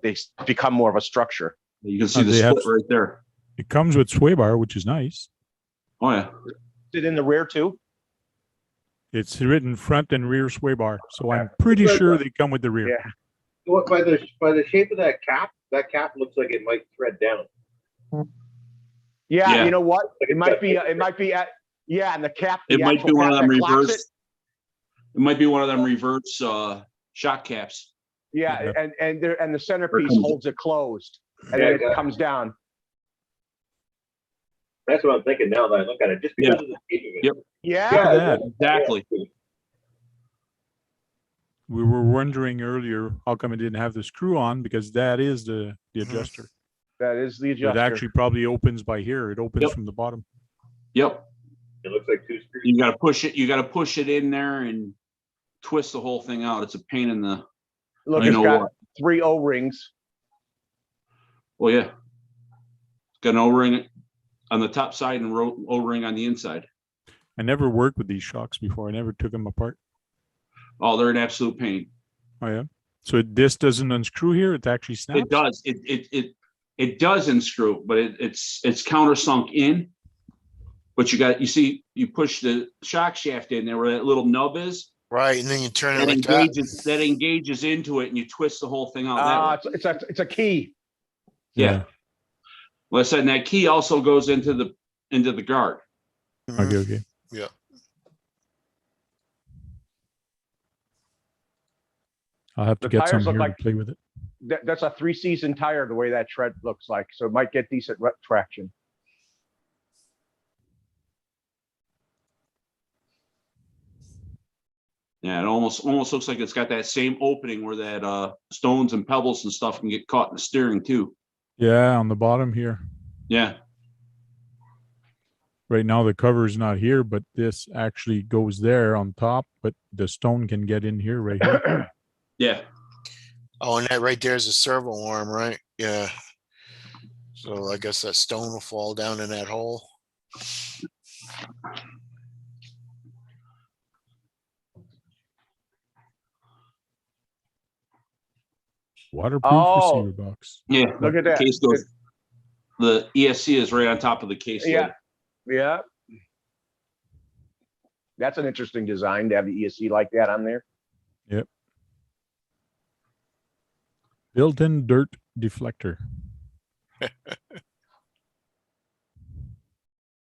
they become more of a structure. You can see Oh, the they have- split right there. It comes with sway bar, which is nice. Oh yeah. Is it in the rear too? It's written front and rear sway bar, so I'm pretty sure they come with the rear. Yeah. What, by the shape of that cap looks like it might thread down. Yeah, Yeah. you know what? Like It might be at and the cap. It the might actual be one of cap them that clocks reverse. It might be one of them reverse shock caps. Yeah, and the centerpiece comes- holds it closed, and Yeah, then it comes down. That's what I'm thinking now that I look at it, just because Yeah. of the shape of it. Yep. Yeah, Look at that. Exactly. We were wondering earlier how come it didn't have the screw on, because that is the adjuster. that is the It adjuster. actually probably opens by here. It opens Yep. from the bottom. Yep. It looks like two screws. You gotta push it. You gotta push it in there and twist the whole thing out. It's a pain in the. Look, you it's know got what? 3 O-rings. Well, yeah. It's got an O-ring on the top side and O-ring on the inside. I never worked with these shocks before. I never took them apart. Oh, they're an absolute pain. Oh yeah. So this doesn't unscrew here. It actually snaps. It does. It does unscrew, but it's countersunk in. But you push the shock shaft in there where that little nub is. Right, and then you turn it That like that. engages into it, and you twist the whole thing out. That way. It's a key. Yeah. Well, I said, and that key also goes into the guard. Mhm. Okay, okay. Yeah. I'll have to The get some tires look here like- to play with it. That's a 3-season tire, the way that tread looks like, so it might get decent traction. Yeah, it almost looks like it's got that same opening where that stones and pebbles and stuff can get caught in the steering too. Yeah, on the bottom here. Yeah. Right now the cover is not here, but this actually goes there on top, but the stone can get in here right here. Yeah. Oh, and that right there is a servo arm, right? Yeah. So I guess that stone will fall down in that hole. Waterproof Oh. receiver box. Yeah. Look at The that. case goes, the ESC is right on top of the case lid. Yeah, yeah. That's an interesting design to have the ESC like that on there. Built-in dirt deflector.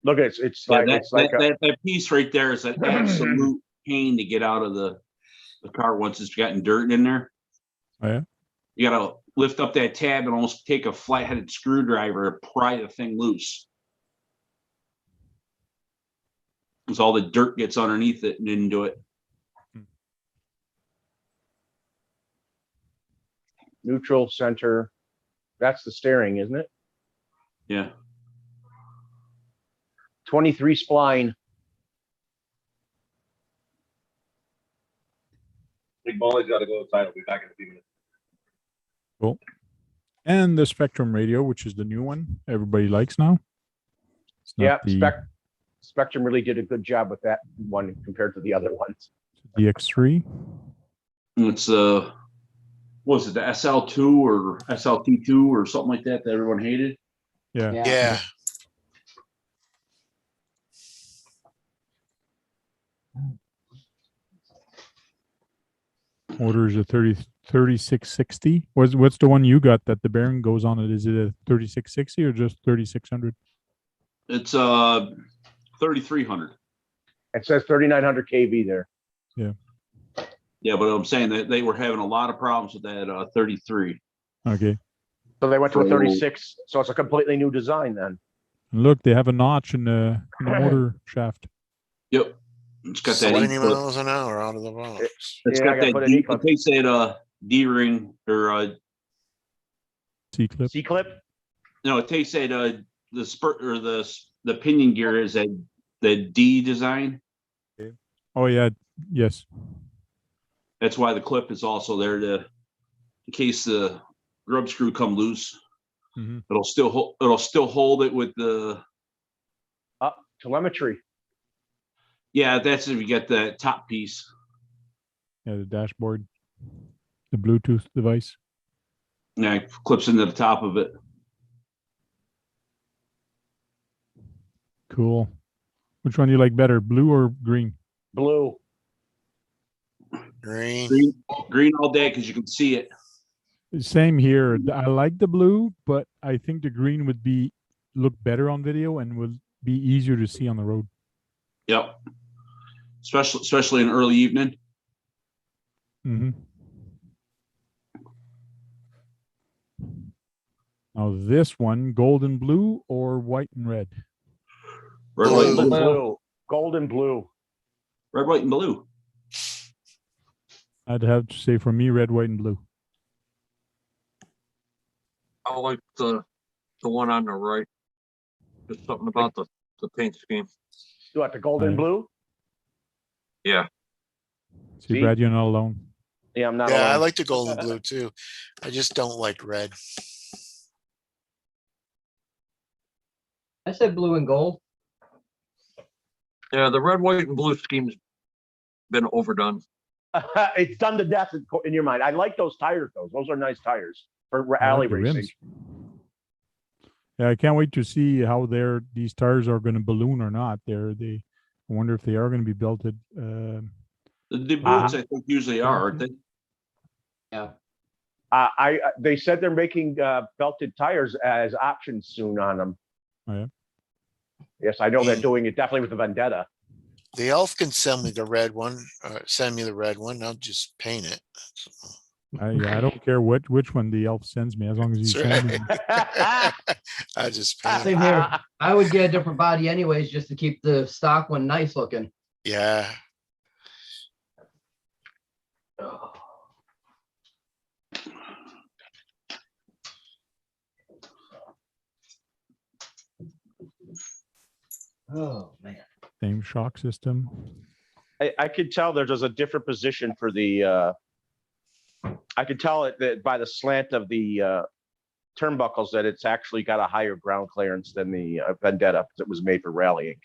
Look, it's Yeah, like that, it's like that piece right there is an absolute pain to get out of the car once it's gotten dirt in there. Oh, yeah. You gotta lift up that tab and almost take a flat-headed screwdriver and pry the thing loose. Because all the dirt gets underneath it and into it. neutral center. That's the steering, isn't it? Yeah. 23 spline. Big Molly's got to go outside. I'll be back in a few minutes. Cool. And the Spectrum radio, which is the new one everybody likes now. It's not Yeah, Spectrum really did a good job with that one compared to the other ones. the X3. It's what was it, the SL2 or SLT2 or something like that everyone hated? Yeah. Yeah. Motor is a 3660. What's the one you got that the bearing goes on it? Is it a 3660 or just 3600? It's 3300. It says 3900 kV there. Yeah, but I'm saying that they were having a lot of problems with that 33. Okay. So they went to a So- 36. So it's a completely new design then. And look, they have a notch in the motor shaft. Yep. It's got that 20 E-clip. miles an hour out of the box. It's Yeah, I got gotta that put an D, E-clip. it takes that D-ring or C-clip. C-clip? no, it takes that the spurt or the pinion gear is that the D design. Oh yeah. Yes. That's why the clip is also there to, in case the grub screw come loose. Mhm. It'll still hold it with the, Telemetry. yeah, that's if you get the top piece. Yeah, the dashboard. The Bluetooth device. Yeah, it clips into the top of it. Cool. Which one do you like better, blue or green? Blue. Green. Green all day because you can see it. Same here. I like the blue, but I think the green would look better on video and would be easier to see on the road. Yep. Especially in early evening. Mm-hmm. Now this one, gold and blue or white and red? Red, white, and Gold and blue. blue. Gold and blue. Red, white, and blue. I'd have to say for me, red, white, and blue. I like the one on the right. Just something about the paint scheme. You want the gold and blue? Yeah. See, See? Brad, you're not alone. Yeah, I'm not Yeah, I alone. like the gold and blue too. I just don't like red. I said blue and gold. Yeah, the red, white, and blue scheme's been overdone. It's done to death in your mind. I like those tires, though. Those are nice tires for I alley like the racing. rims. Yeah, I can't wait to see how these tires are going to balloon or not. I wonder if they are going to be belted. The boots, I think, usually are, aren't they? Yeah. They said they're making belted tires as options soon on them. Oh, yeah. Yes, I know they're doing it definitely with the Vendetta. The elf can send me the red one, send me the red one. I'll just paint it. So, Yeah, I don't care which one the elf sends me as long as he that's sends me. right. I just paint it. Same here. I would get a different body anyways, just to keep the stock one nice looking. Yeah. Oh, man. Same shock system. I could tell there's a different position for the, I could tell it that by the slant of the turnbuckles that it's actually got a higher ground clearance than the Vendetta because it was made for rallying.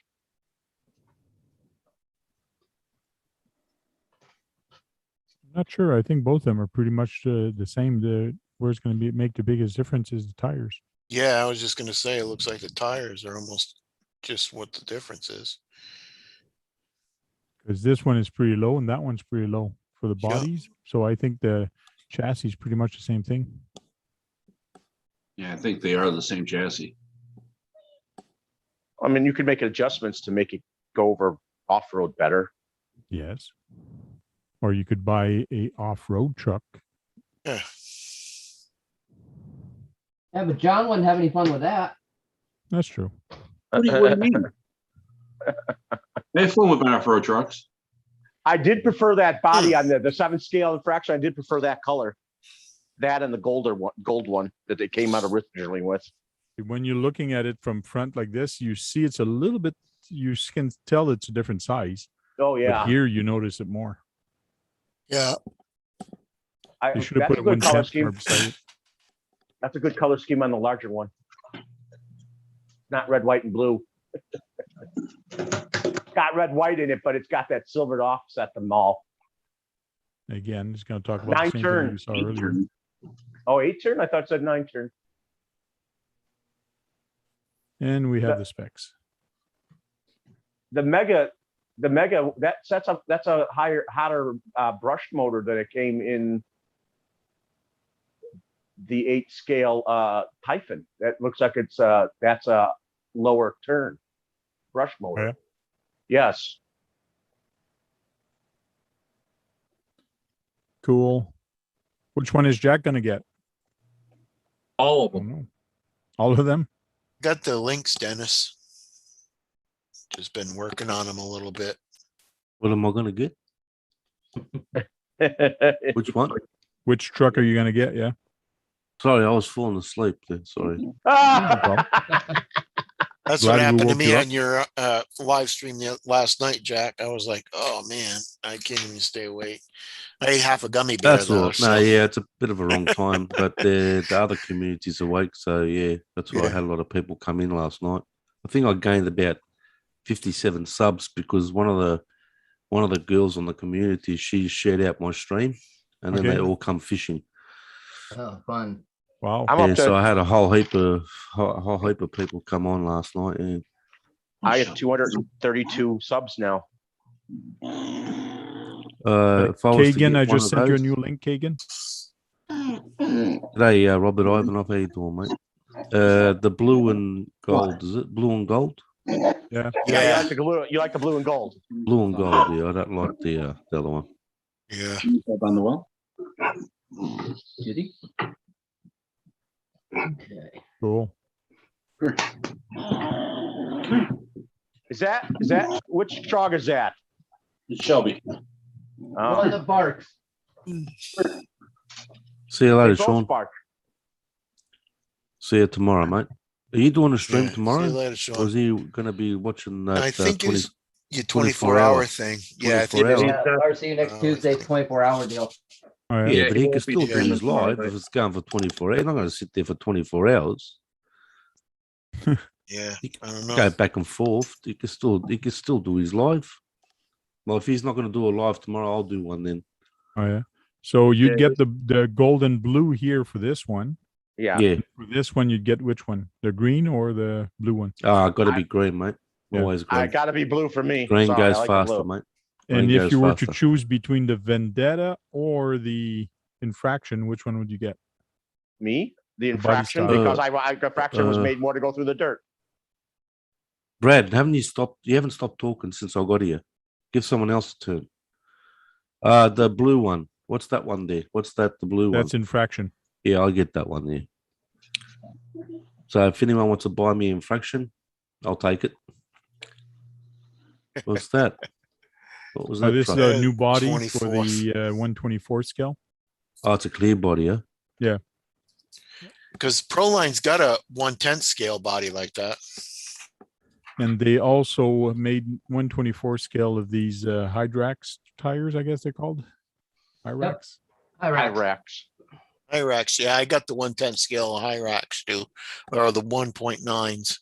Not sure. I think both of them are pretty much the same. Where it's going to make the biggest difference is the tires. Yeah, I was just gonna say, it looks like the tires are almost just what the difference is. Because this one is pretty low and that one's pretty low for the Yeah. bodies. So I think the chassis is pretty much the same thing. Yeah, I think they are the same chassis. I mean, you could make adjustments to make it go over off-road better. Yes. Or you could buy a off-road truck. Yeah. Yeah, but John wouldn't have any fun with that. That's true. What do you mean? They have fun with my off-road trucks. I did prefer that body on the 7 scale infraction. I did prefer that color. That and the gold one that they came out originally with. When you're looking at it from front like this, you see it's a little bit, you can tell it's a different size. Oh, yeah. But here you notice it more. Yeah. You should have That's put a it good one color cent scheme. beside it. That's a good color scheme on the larger one. Not red, white, and blue. Got red, white in it, but it's got that silvered offset to them all. Again, just going to talk about 9 the same turn. thing you saw earlier. Oh, 8 turn? I thought it said 9 turn. And we have the specs. The Mega, that's a hotter brushed motor than it came in the 8 scale Typhon. That looks like that's a lower turn brush motor. Yeah. Yes. Cool. Which one is Jack going to get? All of I them. don't know. All of them? Got the links, Dennis. Just been working on them a little bit. What am I going to get? Which one? Which truck are you going to get? Yeah. Sorry, I was falling asleep there. Sorry. That's Glad what we happened to woke me you on your live stream last night, Jack. I was like, oh man, I can't even stay awake. I ate half a gummy bear That's though. all. So. No, yeah, it's a bit of a wrong time, but the other community's awake. So, yeah, that's why I Yeah. had a lot of people come in last night. I think I gained about 57 subs because one of the girls on the community, she shared out my stream and then Okay. they all come fishing. Oh, fun. Wow. I'm Yeah, up to, so I had a whole heap of people come on last night. And I have 232 subs now. if I was to Kagan, get I one just of sent you a those- new link, Kagan. G'day, Robert Ivanov. How you doing, mate? The blue and gold, is it? Blue and gold? Yeah. Yeah, Yeah. you like the blue and gold. Blue and gold, yeah. I don't like the other one. Yeah. Up on the well. Did he? Okay. Cool. Is that which truck is that? Shelby. One that barks. See you They later, both Sean. bark. See you tomorrow, mate. Are you doing a stream Yeah. See tomorrow? you later, Or Sean. is he going to be watching that? I think 20 it's your 24 24-hour hour thing. Yeah, I 24 think hour. Yeah, or see you next Tuesday, 24-hour deal. Oh, yeah. Yeah, Yeah, but he he won't can be still do doing his it tomorrow live night. if it's going for 24 hours. He's not going to sit there for 24 hours. Yeah, He I don't know. Go back and forth. He can still do his live. Well, if he's not going to do a live tomorrow, I'll do one then. Oh, yeah. So you'd Yeah, get the gold and blue here for this one. Yeah. Yeah. For this one, you'd get which one? The green or the blue one? Got to be green, mate. Yeah. Always I green. gotta be blue for me. Green Sorry, I goes like the faster, blue. mate. And Green if goes you were to faster. choose between the Vendetta or the Infraction, which one would you get? Me, the The body infraction, style. because infraction was made more to go through the dirt. Brad, haven't you stopped? You haven't stopped talking since I got here. Give someone else a turn. The blue one. What's that one there? What's that? The blue That's one. infraction. Yeah, I'll get that one there. So if anyone wants to buy me infraction, I'll take it. What's that? What was that? This is truck? a new body for 24th. the 124 scale. Oh, it's a clear body, huh? Because Proline's got a 1/10 scale body like that. And they also made 124 scale of these Hydrax tires, I guess they're called. Hyrax. Hyrax. Hyrax, yeah, I got the 1/10 scale Hyrax too, or the 1.9s.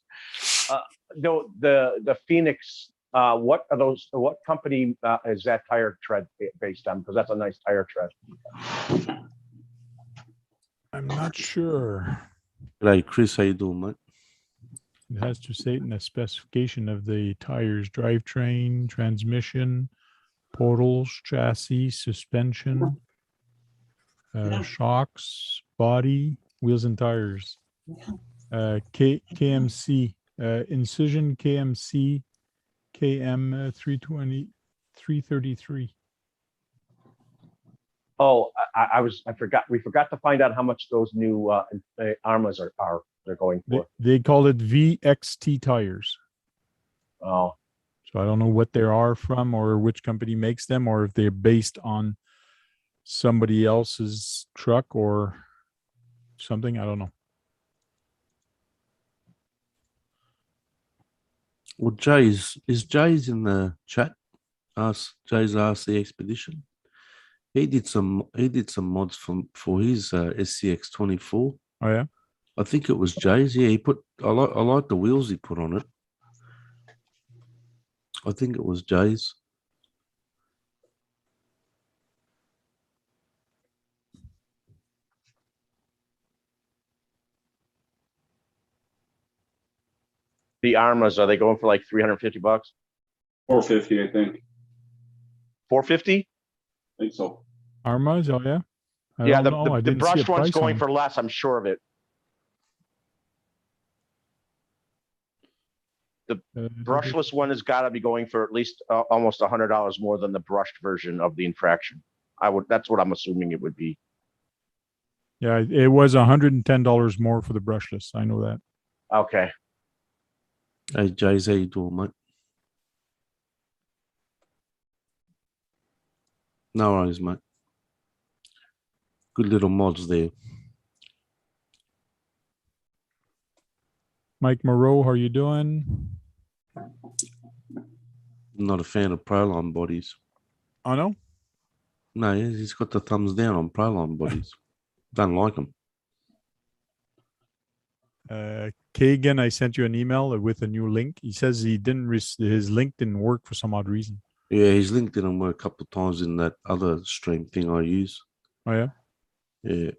No, the Phoenix. What are those? What company is that tire tread based on? Because that's a nice tire tread. I'm not sure. G'day, Chris. How you doing, mate? It has to state in the specification of the tires, drivetrain, transmission, portals, chassis, suspension, shocks, body, wheels and tires. KMC, Incision KMC, KM 320, 333. Oh, I forgot. We forgot to find out how much those new Armas are they're going for. They call it VXT tires. Oh, So I don't know what they are from or which company makes them or if they're based on somebody else's truck or something. I don't know. Well, Jay's in the chat. Jay's RC Expedition. He did some mods for his SCX 24. Oh yeah. I think it was Jay's. Yeah, he put. I like the wheels he put on it. I think it was Jay's. the Armas, are they going for like $350? 450, I think. 450? I think so. Armas, oh yeah. I Yeah, don't know. I the didn't see a brushed one's price on going them. for less. I'm sure of it. Brushless one has got to be going for at least almost $100 more than the brushed version of the infraction. That's what I'm assuming it would be. Yeah, it was $110 more for the brushless. I know that. Okay. Hey, Jay's, how you doing, mate? No worries, mate. Good little mods there. Mike Moreau, how are you doing? Not a fan of Proline bodies. Oh no? No, he's got the thumbs down on Proline bodies. Don't like them. Kagan, I sent you an email with a new link. He says he didn't his link didn't work for some odd reason. Yeah, his link didn't work a couple of times in that other stream thing I use. Oh yeah? Yeah.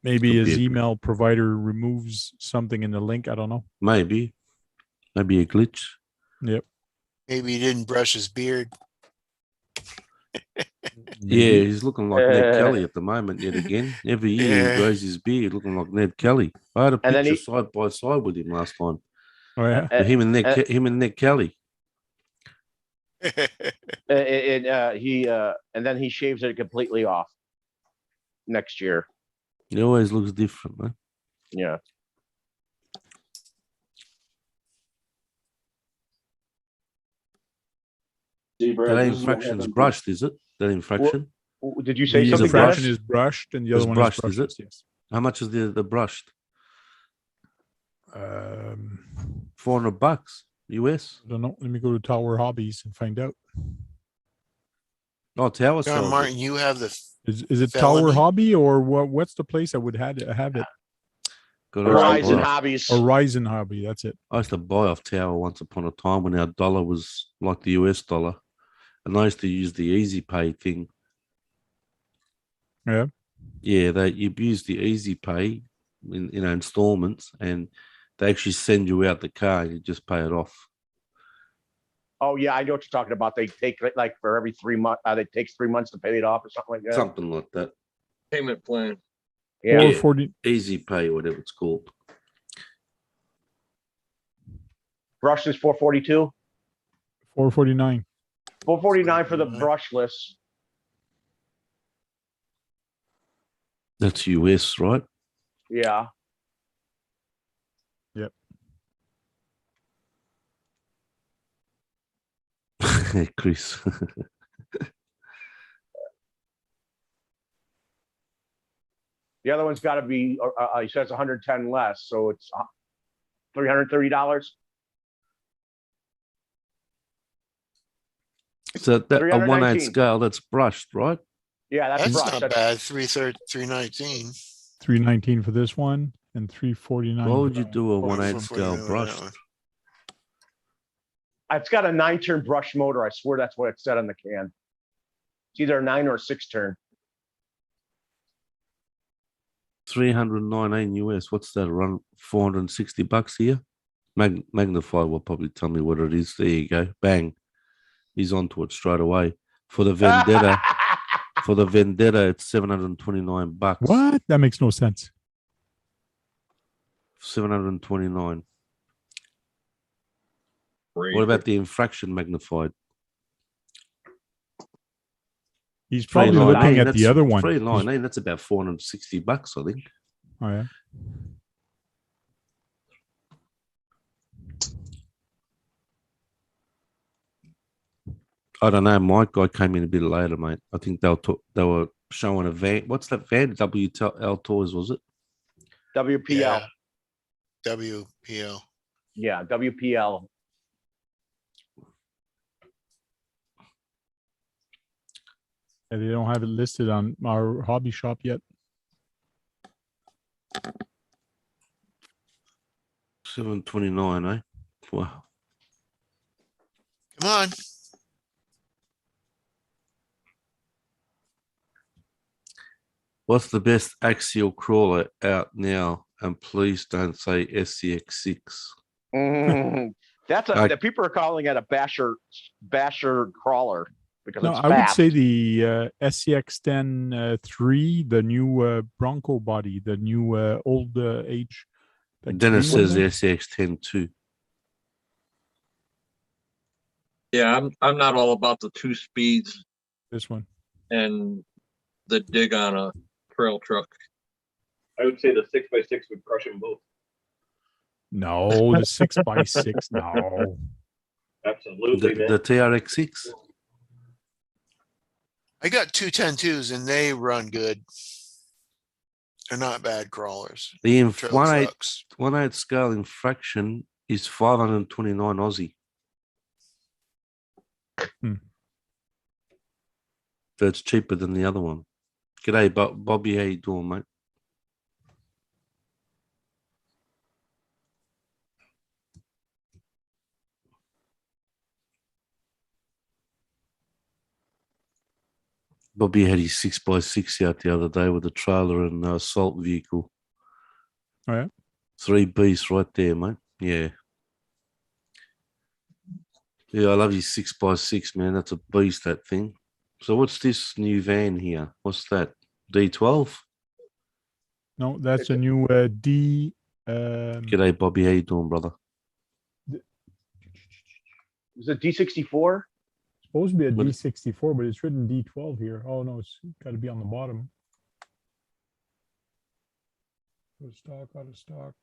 Maybe Could be his a- email provider removes something in the link. I don't know. Maybe a glitch. Yep. Maybe he didn't brush his beard. Yeah, he's looking like Ned Kelly at the moment yet again. Every year Yeah. he grows his beard looking like Ned Kelly. I had a And then picture he- side by side with him last time. Oh yeah. Him and Ned Kelly. And then he shaves it completely off next year. He always looks different, man. Yeah. See, Brad, That this is what infraction's happens. brushed, is it? That infraction? Did you say The something? infraction Dennis? is brushed and the It's other one brushed, is is it? brushless. Yes. How much is the brushed? $400. $400 US. I don't know. Let me go to Tower Hobbies and find out. Oh, Tower John sells Martin, it. you have the Is it Tower Felony? Hobby or what? What's the place I would have it? Got Horizon buy- Hobbies. Horizon Hobby. That's it. I used to buy off Tower once upon a time when our dollar was like the US dollar. And I used to use the Easy Pay thing. Yeah. Yeah, you use the Easy Pay in installments, and they actually send you out the car and you just pay it off. Oh yeah, I know what you're talking about. They take like for every 3 months. It takes 3 months to pay it off or something like that. Something like that. Payment plan. Yeah. Yeah. 440. Easy Pay, whatever it's called. Brushless 442, 449. 449 for the 449. brushless. That's US, right? Yeah. Chris. The other one's got to be, he says 110 less, so it's $330. So that a 1/8 319. scale, that's brushed, right? Yeah, that's That's brushed. not bad. 319. 319 for this one and 349. Why for would you that one. do a Or 1/8 scale 449 on that brushed? one. It's got a 9-turn brush motor. I swear that's what it said on the can. It's either a 9 or a 6-turn. 319 US. What's that? Around $460 here. Magnify will probably tell me what it is. There you go. Bang. He's onto it straight away. For the Vendetta, it's $729. What? That makes no sense. 729. Crazy. What about the infraction magnified? He's probably looking at the other one. 319. That's about $460, I think. Oh, yeah. I don't know. My guy came in a bit later, mate. I think they were showing a van. What's that van? WL Toys, was it? WPL. Yeah. WPL. Yeah, WPL. Yeah, they don't have it listed on our hobby shop yet. $729, eh? Wow. Come on. What's the best axial crawler out now? And please don't say SCX6. That's I- the people are calling it a basher crawler because No, it's I would fast. say the SCX10 3, the new Bronco body, the new old age. that Then it green one says the there. SCX10 too. Yeah, I'm not all about the 2 speeds This one. and the dig on a trail truck. I would say the 6x6 would crush them both. No, the 6x6. No. Absolutely, The man. TRX6. I got 210-2s and they run good. They're not bad crawlers. The Trail 1/8 trucks. 1/8 scale infraction is 529 Aussie. Hmm. So it's cheaper than the other one. G'day, Bobby. How you doing, mate? Bobby had his 6x6 out the other day with a trailer and assault vehicle. Oh, yeah. 3 beasts right there, mate. Yeah. Yeah, I love his 6x6, man. That's a beast, that thing. So what's this new van here? What's that? D12? No, that's a new D. G'day, Bobby. How you doing, brother? Is it D64? Supposed to be a What- D64, but it's written D12 here. Oh, no, it's got to be on the bottom. Out of stock.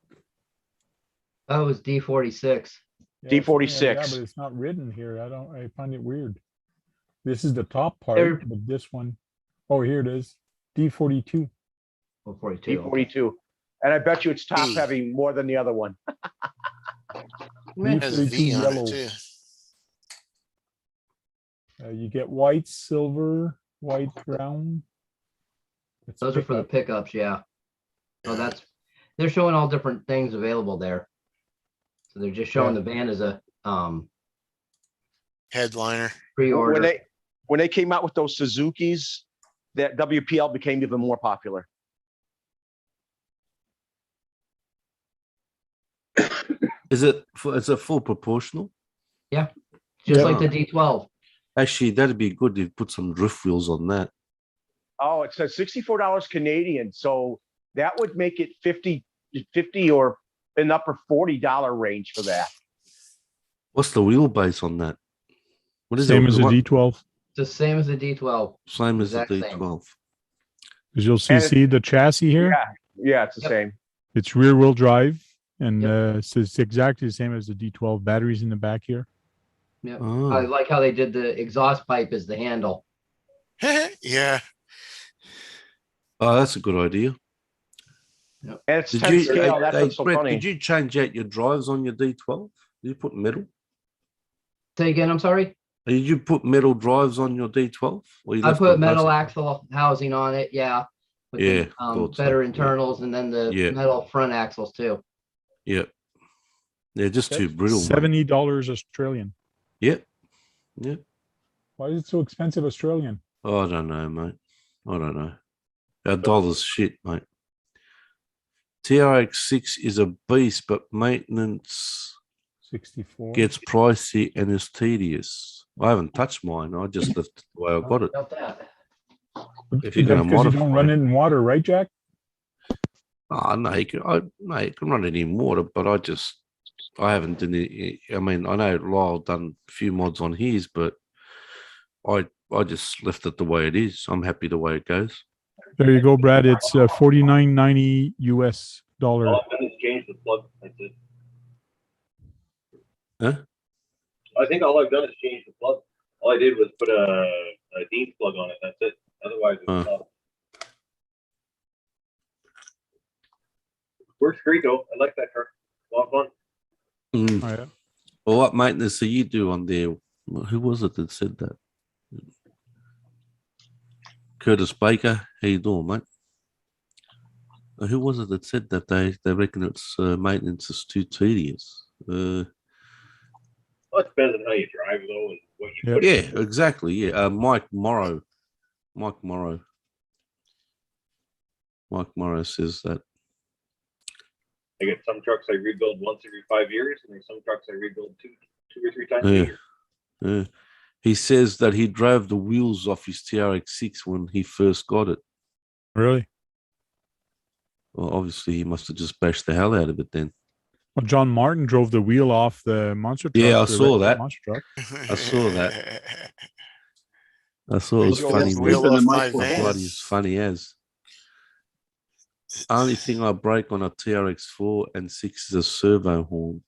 Oh, it's D46. Yeah, D46. Yeah, but it's not written here. I find it weird. This is the top part, There- but this one, oh, here it is. D42. Oh, 42. D42. And I bet you it's top E. heavy more than the other one. It has a V on it too. You get white, silver, white, brown. It's Those are for the pickup. pickups, yeah. So Yeah. they're showing all different things available there. So they're just showing Yeah. the van as a Headliner. pre-order. When they came out with those Suzukis, that WPL became even more popular. Is it full proportional? Just Yeah. like the D12. Actually, that'd be good if you put some drift wheels on that. Oh, it says $64 Canadian. So that would make it 50 or an upper $40 range for that. What's the wheelbase on that? What is Same it? as a What- D12. The same as the D12. Same as the exact same. D12. Because you'll And see the chassis here. Yeah, yeah, it's the Yep. same. It's rear wheel drive. And Yep. so it's exactly the same as the D12 batteries in the back here. Yeah. Oh. I like how they did the exhaust pipe as the handle. Yeah. Oh, that's a good idea. And it's Did 10 you, scale. That's hey, what's so Brett, funny. did you change out your drives on your D12? Did you put metal? Say again, I'm sorry. Did you put metal drives on your D12? Or you I left put it metal plastic? axle housing on it, yeah. With Yeah, the, thought so, better yeah. internals and then the Yeah. metal front axles too. Yep. They're just too brittle. mate. $70 Australian. Yep. Yep. Why is it so expensive Australian? Oh, I don't know, mate. I don't know. Our dollar's shit, mate. TRX6 is a beast, but maintenance 64. gets pricey and is tedious. I haven't touched mine. I just left it the way I got it. About that. If you're gonna Because you don't modify run it. it in water, right, Jack? Oh, no, you can run it in water, but I haven't done it. I mean, I know Lyle done a few mods on his, but I just left it the way it is. I'm happy the way it goes. There you go, Brad. It's $49.90 US dollar. All I've done is change the plug. That's it. Huh? I think all I've done is change the plug. All I did was put a Dean's plug on it. That's it. Otherwise, it's not. Works great though. I like that car. A lot of fun. Mm. Oh, yeah. Well, what maintenance do you do on there? Who was it that said that? Curtis Baker. How you doing, mate? Who was it that said that they reckon it's maintenance is too tedious? Well, it depends on how you drive though and what you Yep. put. Yeah, exactly. Yeah, Mike Morrow. Mike Morrow says that. I get some trucks I rebuild once every 5 years, and there's some trucks I rebuild two or three times a Yeah. year. Yeah. He says that he drove the wheels off his TRX6 when he first got it. Really? Well, obviously he must have just bashed the hell out of it then. Well, John Martin drove the wheel off the monster truck. Yeah, I the saw red that. Monster truck. I saw that. I thought it was Drove funny. the wheel man. off my Bloody van. is funny as. Only thing I break on a TRX4 and 6 is a servo horn.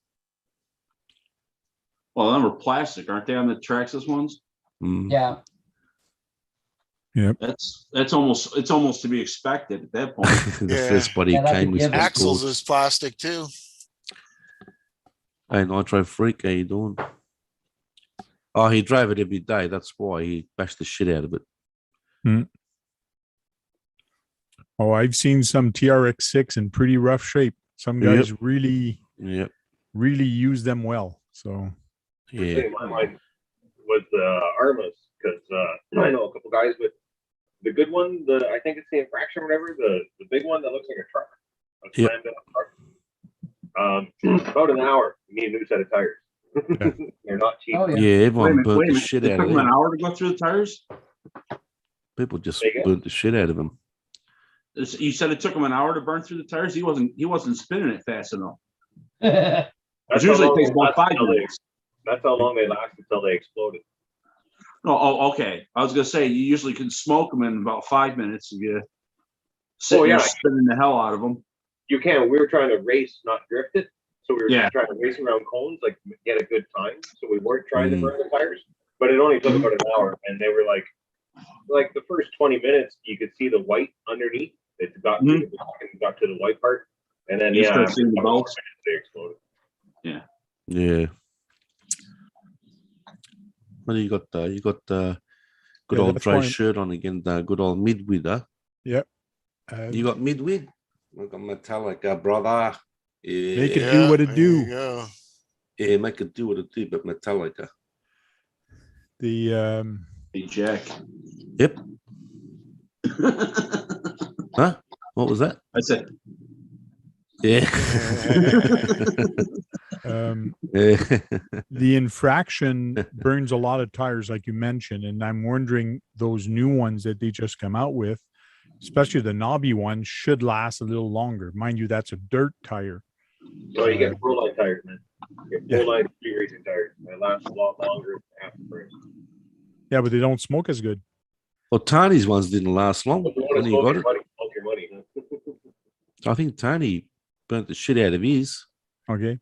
Well, them are plastic, aren't they, on the Traxxas ones? Mm. Yeah. It's almost to be expected at that point. The Yeah. first body Yeah, that's a came with given. Axles scores. is plastic too. Hey, Nitro Freak, how you doing? Oh, he drove it every day. That's why he bashed the shit out of it. Oh, I've seen some TRX6 in pretty rough shape. Some guys really use them well. So Yeah. My mind was Armas because I know a couple guys with the good one. I think it's the Infraction or whatever. The big one that looks like a truck. A Yep. slammed down truck. About an hour. You need a new set of tires. Yeah. They're not cheap. Oh, yeah. Yeah, everyone burnt wait a the minute. shit It out took of them an them. hour to go through the tires? People just Say again? burnt the shit out of them. You said it took him an hour to burn through the tires? He wasn't spinning it fast enough. That's It usually how long takes they about last 5 until they- minutes. That's how long they last until they exploded. Oh, okay. I was gonna say you usually can smoke them in about 5 minutes if you sit Oh, there yeah. spinning the hell out of them. You can. We were trying to race, not drift it. So we were Yeah. just trying to race around cones, like get a good time. So we weren't trying to Mm. burn the tires, but it only took about an hour. And they were like the first 20 minutes, you could see the white underneath. It got to the black and got to the white part, and then You start after seeing the a couple more bolts. minutes, they exploded. Yeah. What do you got there? You got good Yeah, old that's Dre why- shirt on again, the good old midwid, huh? Yep. You got midwid? I got Metallica, brother. Yeah. Make it do what it there do. you go. Yeah, make it do what it do, but Metallica. The Hey, Jack. Yep. Huh? What was that? I said, Yeah. Yeah. the Infraction burns a lot of tires, like you mentioned, and I'm wondering those new ones that they just come out with, especially the knobby ones, should last a little longer. Mind you, that's a dirt tire. So you get Proline tires, man. Full line street racing tires. They last a lot longer than half the price. Yeah, but they don't smoke as good. Well, Tony's ones didn't last long If you want when to he smoke got your it. money, smoke your money. Huh? I think Tony burnt the shit out of his Okay.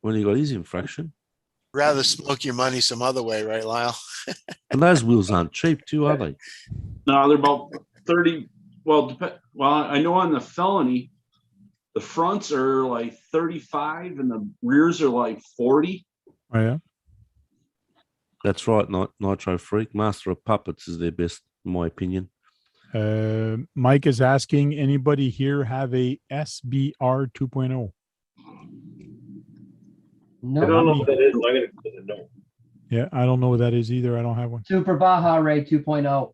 when he got his infraction. Rather smoke your money some other way, right, Lyle? And those wheels aren't cheap too, are they? No, they're about 30. Well, I know on the felony, the fronts are like 35 and the rears are like 40. Oh yeah. That's right. Nitro Freak, Master of Puppets is their best, in my opinion. Mike is asking, anybody here have a SBR 2.0? I don't know No, what that is. I'm gonna put a no. Yeah, I don't know what that is either. I don't have one. Super Baja Ray 2.0.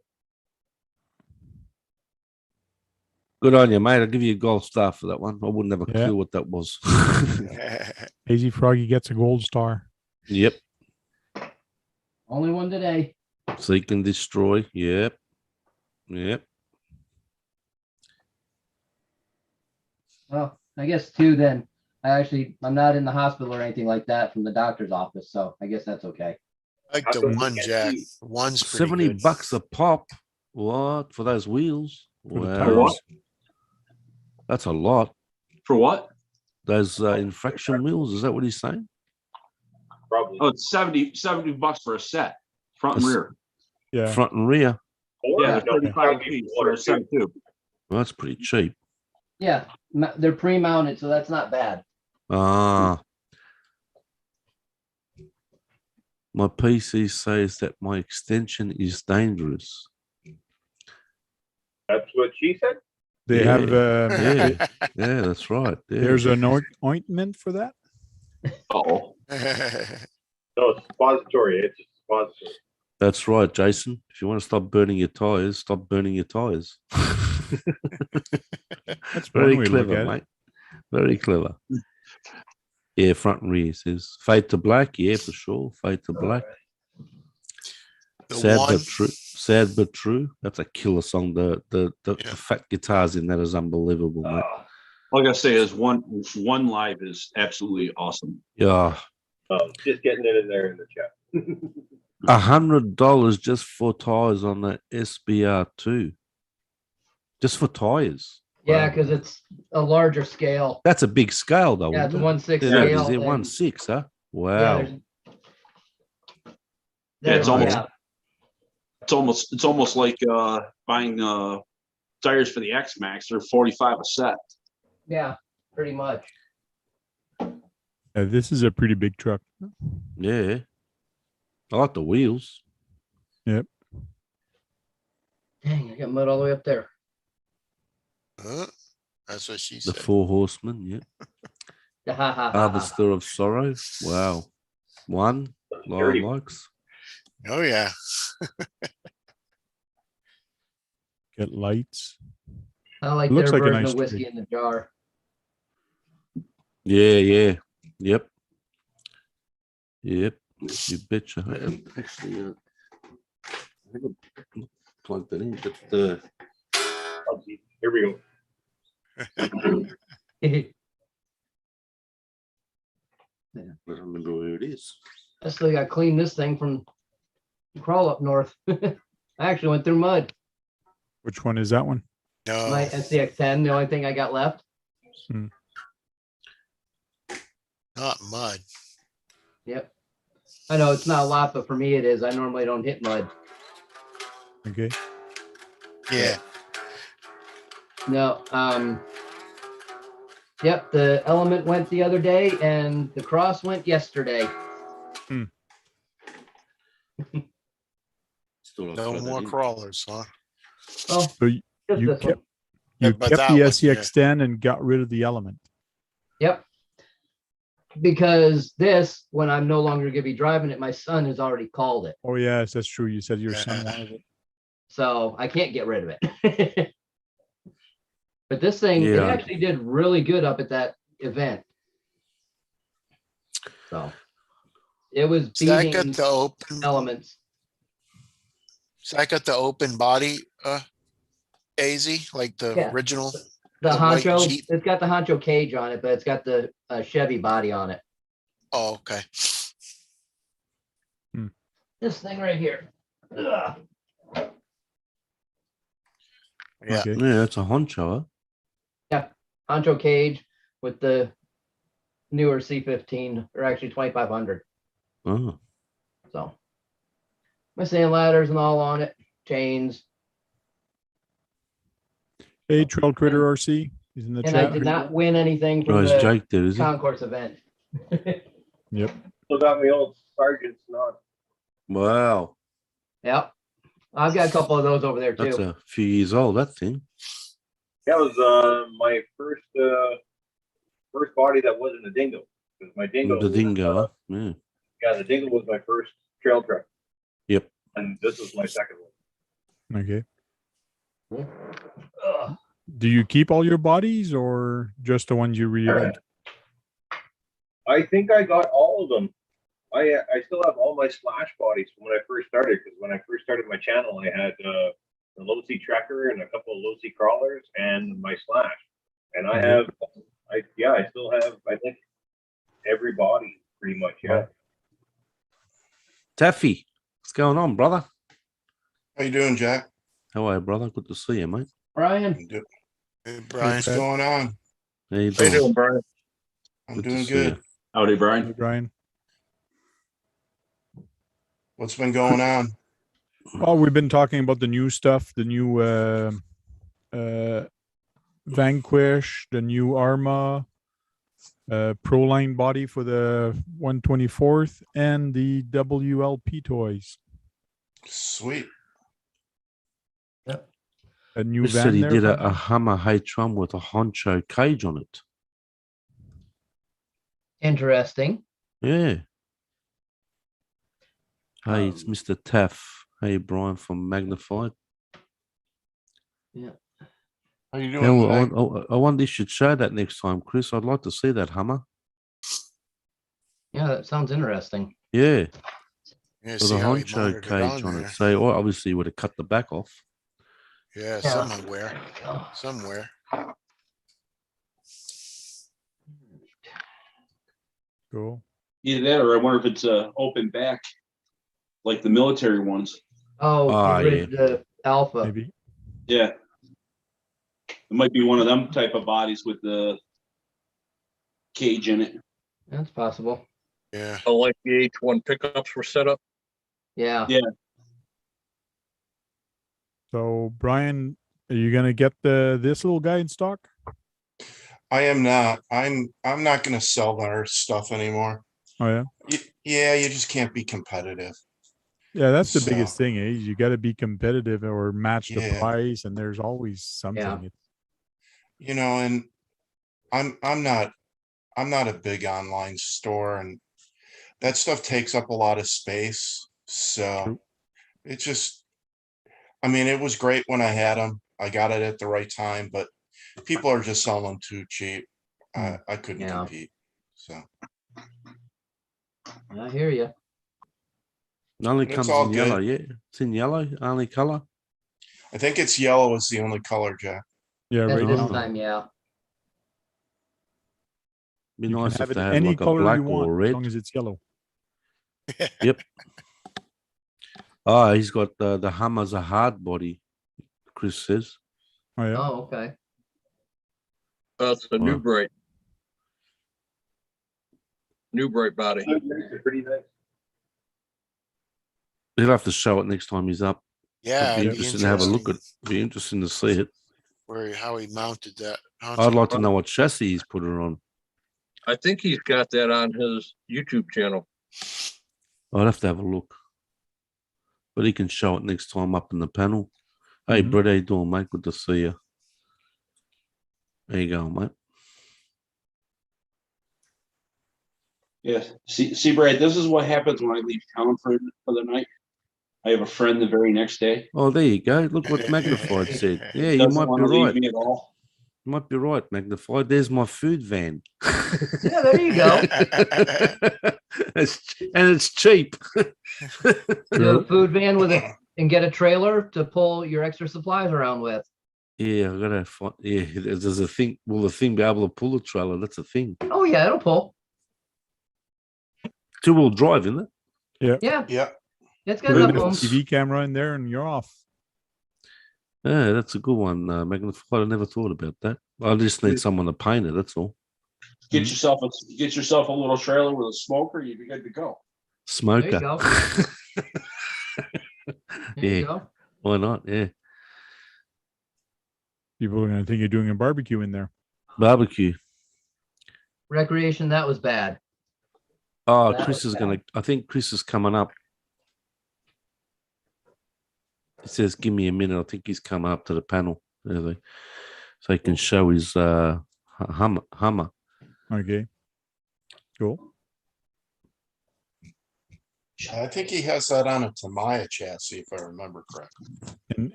Good on you, mate. I'll give you a gold star for that one. I wouldn't have a Yeah. clue what that was. Hazy Froggy gets a gold star. Yep. Only one today. Seek and destroy. Yep. Yep. Well, I guess two then. I'm not in the hospital or anything like that from the doctor's office, so I guess that's okay. Like How the come you one, can't Jack. see? One's pretty 70 good. bucks a pop. What? For those wheels? For the Wow. tires. That's a lot. For what? Those infraction wheels, is that what he's saying? Probably. Oh, it's 70 bucks for a set, front and That's- rear. Yeah. Front and rear. Or Yeah, no, they're 35 probably feet one for or a set two. too. Well, that's pretty cheap. Yeah, they're pre-mounted, so that's not bad. Ah. My PC says that my extension is dangerous. That's what she said. They Yeah. have Yeah. Yeah, that's right. Yeah. there's an ointment for that. Oh, No, it's suppository. It's just suppository. That's right, Jason. If you want to stop burning your tires, stop burning your tires. That's Very one way to look clever, at it. mate. Very clever. Yeah, front and rear says Fade to Black. Yeah, for sure. Fade to Black. The Sad one, but true. Sad but true. That's a killer song. The Yeah. fat guitars in that is unbelievable, mate. all I gotta say is one live is absolutely awesome. Yeah. Just getting it in there in the chat. $100 just for tires on the SBR2. Just for tires. Yeah, Wow. because it's a larger scale. That's a big scale, though. Yeah, it's a isn't it? 1/6 Yeah, scale. is it and- 1/6, huh? Yeah, Wow. Yeah, it's almost- yeah. It's almost like buying tires for the X Max. They're 45 a set. Yeah, pretty much. This is a pretty big truck. Yeah. I like the wheels. Dang, I got mud all the way up there. huh? That's what she The said. 4 horsemen, yeah. Harvester of Sorrow. Wow. One. Dirty. Lion likes. Oh, yeah. Get lights. I like Looks their like a version nice of whiskey tree. in the jar. Yeah, yeah. Yep. Yep. You betcha. Actually, I think I plugged it in, but Here we go. I don't remember where it is. I still got to clean this thing from crawl up north. I actually went through mud. Which one is that one? No. My SCX10, the only thing I got left. Not mud. Yep. I know it's not a lot, but for me it is. I normally don't hit mud. Okay. Yeah. No. Yep. The Element went the other day, and the Cross went yesterday. Still don't No throw that more in. crawlers, huh? Oh, So you just you this kept one. Yeah, you but kept that the one, yeah. SCX10 and got rid of the Element. Yep. Because this, when I'm no longer going to be driving it, my son has already called it. Oh yes, that's true. You said your son wanted it. So I can't get rid of it. But this thing, it Yeah. actually did really good up at that event. So it was So that got beating the open, Elements. so that got the open body, AZ, like the Yeah. original. The The white Honcho, Jeep. it's got the Honcho cage on it, but it's got the Chevy body on it. Oh, okay. This thing right here. Ugh. Yeah. Okay. Yeah, it's a honcho. Huh? Honcho cage with the newer C15, or actually 2500. Oh, So my sand ladders and all on it, chains. Hey, Trail Critter RC. He's in the And I chat. did not win anything oh, for it's the Jake there, is it? concourse event. Yep. Still got my old sergeant's knot. Wow, Yep. I've got a couple of those over there that's too. a few years old. That thing. That was my first body that wasn't a dingo. Because my dingo. The was, dingo. Huh? Yeah. yeah, the dingo was my first trail truck, Yep. and this was my second one. Okay. Ugh. Do you keep all your bodies or just the ones you really like? I think I got all of them. I still have all my slash bodies from when I first started. Because when I first started my channel, I had the low C tracker and a couple of low C crawlers and my slash. And I have, I still have, I think, every body pretty much. Yeah. Taffy, what's going on, brother? How you doing, Jack? How are you, brother? Good to see you, mate. Brian, Hey, Brian, what's Brad. going on? How you How you doing? doing, Brian? I'm Good to doing see good. you. Howdy, Hey, Brian. Brian. What's been going on? Oh, we've been talking about the new stuff, the new Vanquish, the new Arma, Proline body for the 124th, and the WLP toys. Sweet. A new Chris said van he there. did for a Hummer H1 with a honcho cage on it. interesting. Yeah. Hey, it's Um, Mr. Taff. Hey, Brian from Magnified. How you Yeah, doing? well, Mike? I wonder if you should show that next time, Chris. I'd like to see that Hummer. Yeah, that sounds interesting. Yeah, Yeah, with see a how he honcho mounted it cage on on it. there. So well, obviously you would have cut the back off. Yeah, Yeah. somewhere. Cool. Either that, or I wonder if it's a open back, like the military ones. Oh, Ah, the Alpha. Maybe. Yeah. It might be one of them type of bodies with the cage in it. That's possible. Yeah. I like the H1 pickups were set up. Yeah. Yeah. So, Brian, are you gonna get this little guy in stock? I am not. I'm not gonna sell our stuff anymore. Oh yeah. Yeah, you just can't be competitive. Yeah, that's the So, biggest thing, eh? You got to be competitive or match the Yeah. price, and there's always something. You know, and I'm not a big online store, and that stuff takes up a lot of space. So True. it just, I mean, it was great when I had them. I got it at the right time, but people are just selling them too cheap. I couldn't Yeah. compete. So I hear you. It only It's comes all in yellow, good. yeah. It's in yellow, only color. I think it's yellow is the only color, Jack. Yeah, At right this now. time, yeah. Be You can nice have if it they had any like a color black you want, or as red. long as it's yellow. Yep. Oh, he's got the Hummer's a hard body, Chris says. Oh yeah. Oh, okay. That's the new Wow. bright. New bright body. They're pretty nice. He'll have to show it next time he's up. Yeah, It'd be it'd be interesting to have a look at. interesting Be interesting to see it. how he mounted that. I'd like to know what chassis he's put her on. I think he's got that on his YouTube channel. I'd have to have a look. But he can show it next time up in the panel. Hey, Mhm. Brett, how you doing, mate? Good to see you. There you go, mate. Yeah. See, Brad, this is what happens when I leave town for the night. I have a friend the very next day. Oh, there you go. Look what Magnified said. Yeah, you Doesn't might want be to leave right. me at all. You might be right, Magnified. There's my food van. Yeah, there you go. And it's cheap. Do a food van with a and get a trailer to pull your extra supplies around with. Yeah, I gotta find. Yeah, there's a thing. Will the thing be able to pull a trailer? That's a thing. Oh yeah, it'll pull. two-wheel drive, isn't it? Yeah, Yeah, it's Put got a enough little oomph. TV camera in there and you're off. Yeah, that's a good one, Magnified. I never thought about that. I just need someone to paint it. That's all. Get yourself a little trailer with a smoker, you'd be good to go. Smoker. go. There you Yeah. go. Why not? Yeah. People are going to think you're doing a barbecue in there. Barbecue. Recreation, that was bad. Oh, That Chris was is gonna. I think Chris is coming up. He says, "Give me a minute." I think he's come up to the panel, really, so he can show his Hummer. Okay. Cool. I think he has that on a Tamiya chassis, if I remember correctly.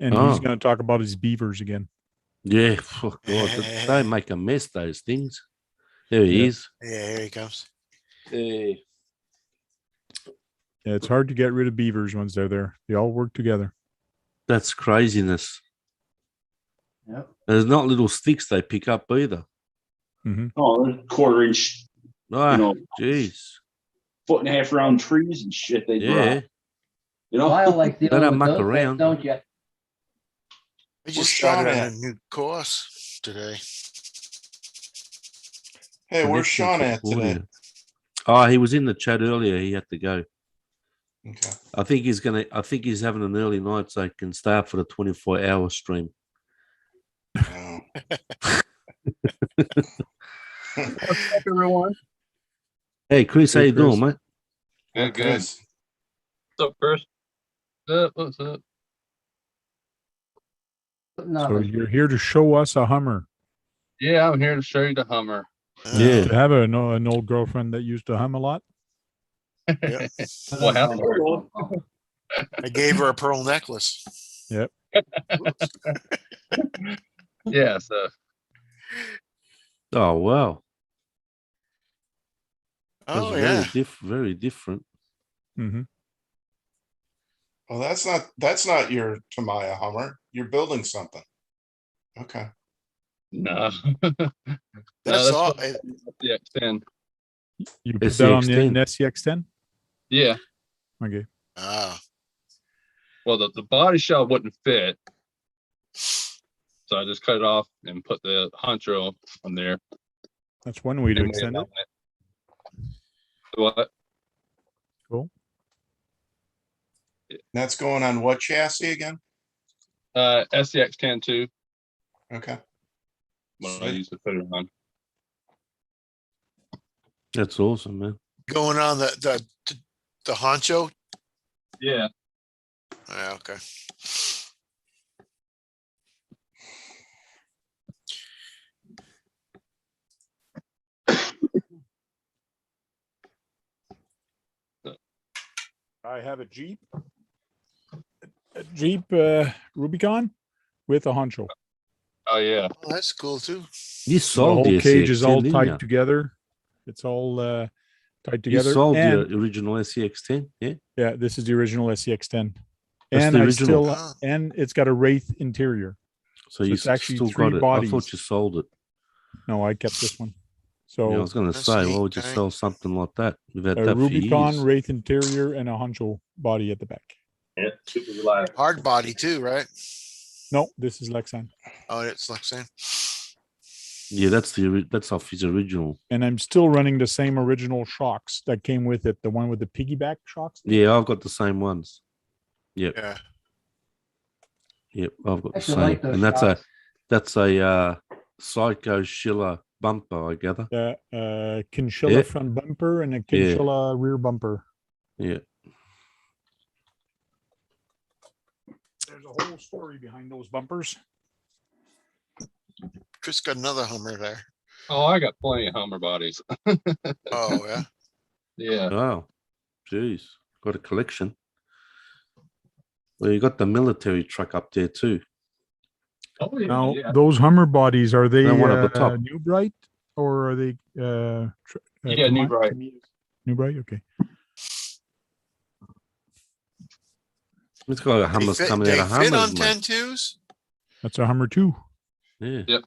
And Oh. he's going to talk about his beavers again. Yeah, oh God, they make a mess. Those things. There he is. Yeah, here he comes. Yeah. Yeah, it's hard to get rid of beavers once they're there. They all work together. That's craziness. Yep. There's not little sticks they pick up either. Oh, they're quarter-inch, Ah, know, jeez. 1.5 round trees and shit they Yeah. drop. You know, Lyle likes They dealing don't with muck those things, around. don't you? I Where's just Sean started on a at? new course today. Hey, where's Connection Sean to at today? audio. Oh, he was in the chat earlier. He had to go. Okay. I think he's having an early night so he can start for the 24-hour stream. Oh. Everyone. Hey, Chris, how Hey, you doing, Chris. mate? Good, good. Chris. What's up, Chris? What's up? So Nothing. you're here to show us a Hummer. Yeah, I'm here to show you the Hummer. Yeah. To have an old girlfriend that used to hum a lot. Yeah. What happened? I gave her a pearl necklace. Yep. Yeah, so Oh, wow. Oh, That's yeah. very different. Mm-hmm. Well, that's not your Tamiya Hummer. You're building something. Okay. no. That's all. Yeah, X10. You put that on the SCX10. SCX10? Yeah. Okay. Ah, Well, the body shell wouldn't fit, so I just cut it off and put the honcho on there. That's one way to and made extend it. on What? Cool. That's going on what chassis again? SCX10 too. Okay. What I used to put it on. That's awesome, man. going on the honcho. Yeah. Yeah, okay. I have a Jeep. A Jeep Rubicon with a honcho. Oh yeah. Oh, that's cool too. You The sold whole the cage is all SCX10, didn't tied you? together. It's all tied You together. sold and your original SCX10, yeah? yeah, this is the original SCX10. That's And the I original. still and it's got a Wraith interior. So you it's actually still 3 got it. I bodies. thought you sold it. No, I kept this one. So Yeah, I was going to That's say, neat, why would you okay. sell something like that? We've had a that for Rubicon years. Wraith interior and a honcho body at the back. Yeah, super reliable. Hard body too, right? No, this is Lexan. Oh, it's like saying. Yeah, that's off his original. And I'm still running the same original shocks that came with it, the one with the piggyback shocks. Yeah, I've got the same ones. Yep, Yeah. yep, I've got the Actually same. like those And shocks. that's a Psycho Schiller bumper, I gather. The Kinshilla Yeah. front bumper and a Kinshilla rear bumper. Yeah. There's a whole story behind those bumpers. Chris got another Hummer there. Oh, I got plenty of Hummer bodies. Oh, yeah. Yeah. Oh, geez, got a collection. Well, you got the military truck up there too. Oh yeah. Now, Yeah. those Hummer bodies, are they And one at the top. New Bright or are they Yeah, New Bright. New Bright, okay. It's got a Hummers coming out They of fit Hummers, on mate. 10-2s? That's a Hummer 2. Yeah. Yep.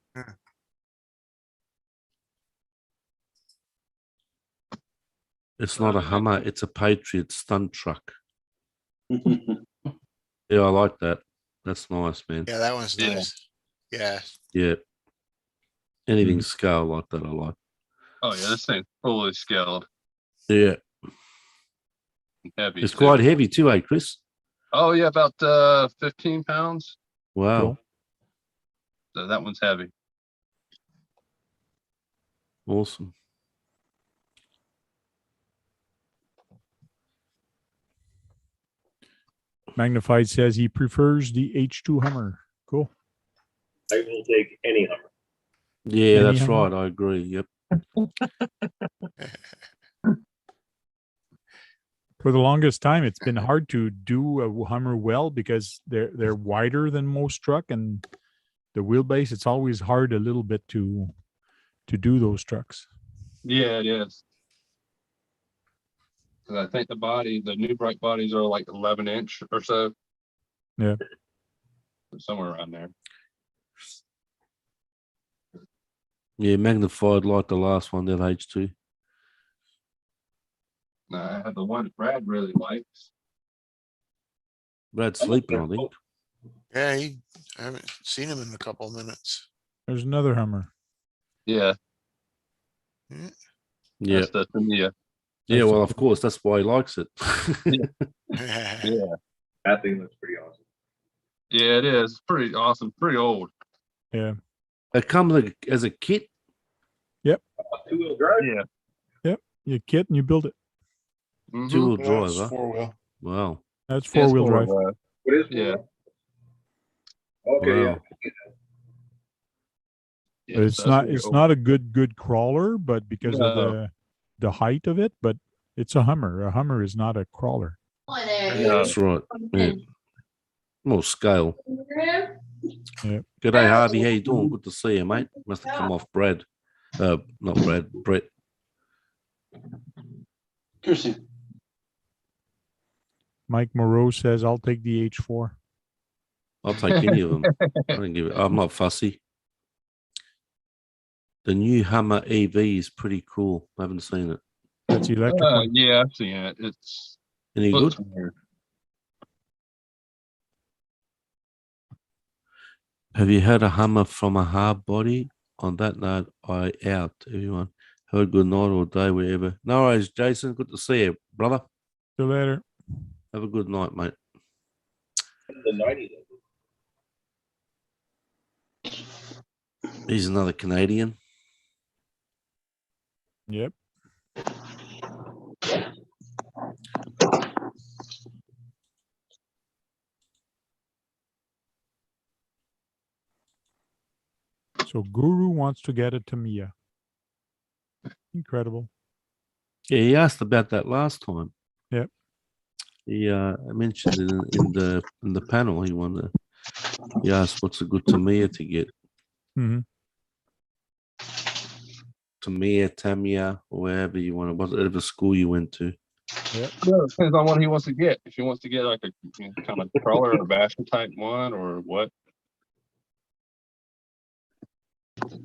It's not a Hummer. It's a Patriot stunt truck. Yeah, I like that. That's nice, man. Yeah, that one's Yeah. nice. Yeah. Yeah. Anything scale like that, I like. Oh yeah, this thing's fully scaled. Yeah. Heavy. It's too. quite heavy too, eh, Chris? Oh yeah, about 15 pounds. Wow. Cool. So that one's heavy. Awesome. Magnified says he prefers the H2 Hummer. Cool. I will take any Hummer. Yeah, Any that's Hummer? right. I agree. Yep. For the longest time, it's been hard to do a Hummer well because they're wider than most truck, and the wheelbase. It's always hard a little bit to do those trucks. Yeah, it is. 'Cause I think the new bright bodies are like 11-inch or so. Yeah. Somewhere around there. Yeah, magnified like the last one, that H2. I have the one that Brad really likes. Brad's sleeping, I think. Yeah, I haven't seen him in a couple of minutes. There's another Hummer. Yeah, Yeah. that's the Tamiya. Yeah, well, of course, that's why he likes it. Yeah, That thing looks pretty awesome. yeah, it is. Pretty awesome. Pretty old. Yeah. It comes as a kit. Two-wheel drive? Yeah. You kit and you build it. Mhm. Two-wheel That's drive, huh? 4-wheel. Wow. That's Yeah, it's 4-wheel drive. four-wheel. What is Yeah. Okay, Wow. yeah. Yeah, But it's that's not really it's old. not a good crawler, but because of No. the height of it, but it's a Hummer. A Hummer is not a crawler. Yeah. That's right. Yeah. More scale. Yeah. G'day, Harvey. How you doing? Good to see you, mate. Must have come off Brad. Not Brad, Brett. Interesting. Mike Moreau says, I'll take the H4. I'll take any of them. I don't give it. I'm not fussy. The new Hummer EV is pretty cool. I haven't seen it. That's the electric one. Yeah, I've seen it. It's Any looks good? weird. Have you had a Hummer from a hard body? On that note, I out, everyone. Have a good night or day, wherever. No worries, Jason. Good to see you, brother. See you later. Have a good night, mate. The 90s. He's another Canadian. Yep. So Guru wants to get a Tamiya. Incredible. Yeah, he asked about that last time. Yep. He mentioned it in the panel. He asked what's a good Tamiya to get. Mm-hmm. Tamiya, or wherever you want to, whatever school you went to. Yep. Yeah, it depends on what he wants to get. If he wants to get like a kind of crawler or bastion type one or what.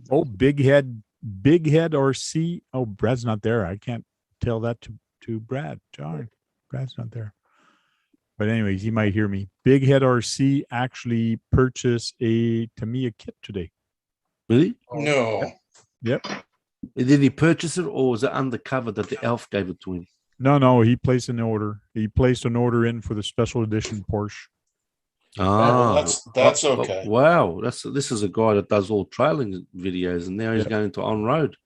Oh, big head RC. Oh, Brad's not there. I can't tell that to Brad. Darn, Brad's not there. But anyways, he might hear me. Big Head RC actually purchased a Tamiya kit today. Really? No. Yep. Did he purchase it, or was it undercover that the elf gave it to him? No, he placed an order. He placed an order in for the special edition Porsche. well, Ah, that's okay. Wow, this is a guy that does all trailing videos, and now he's going to on road.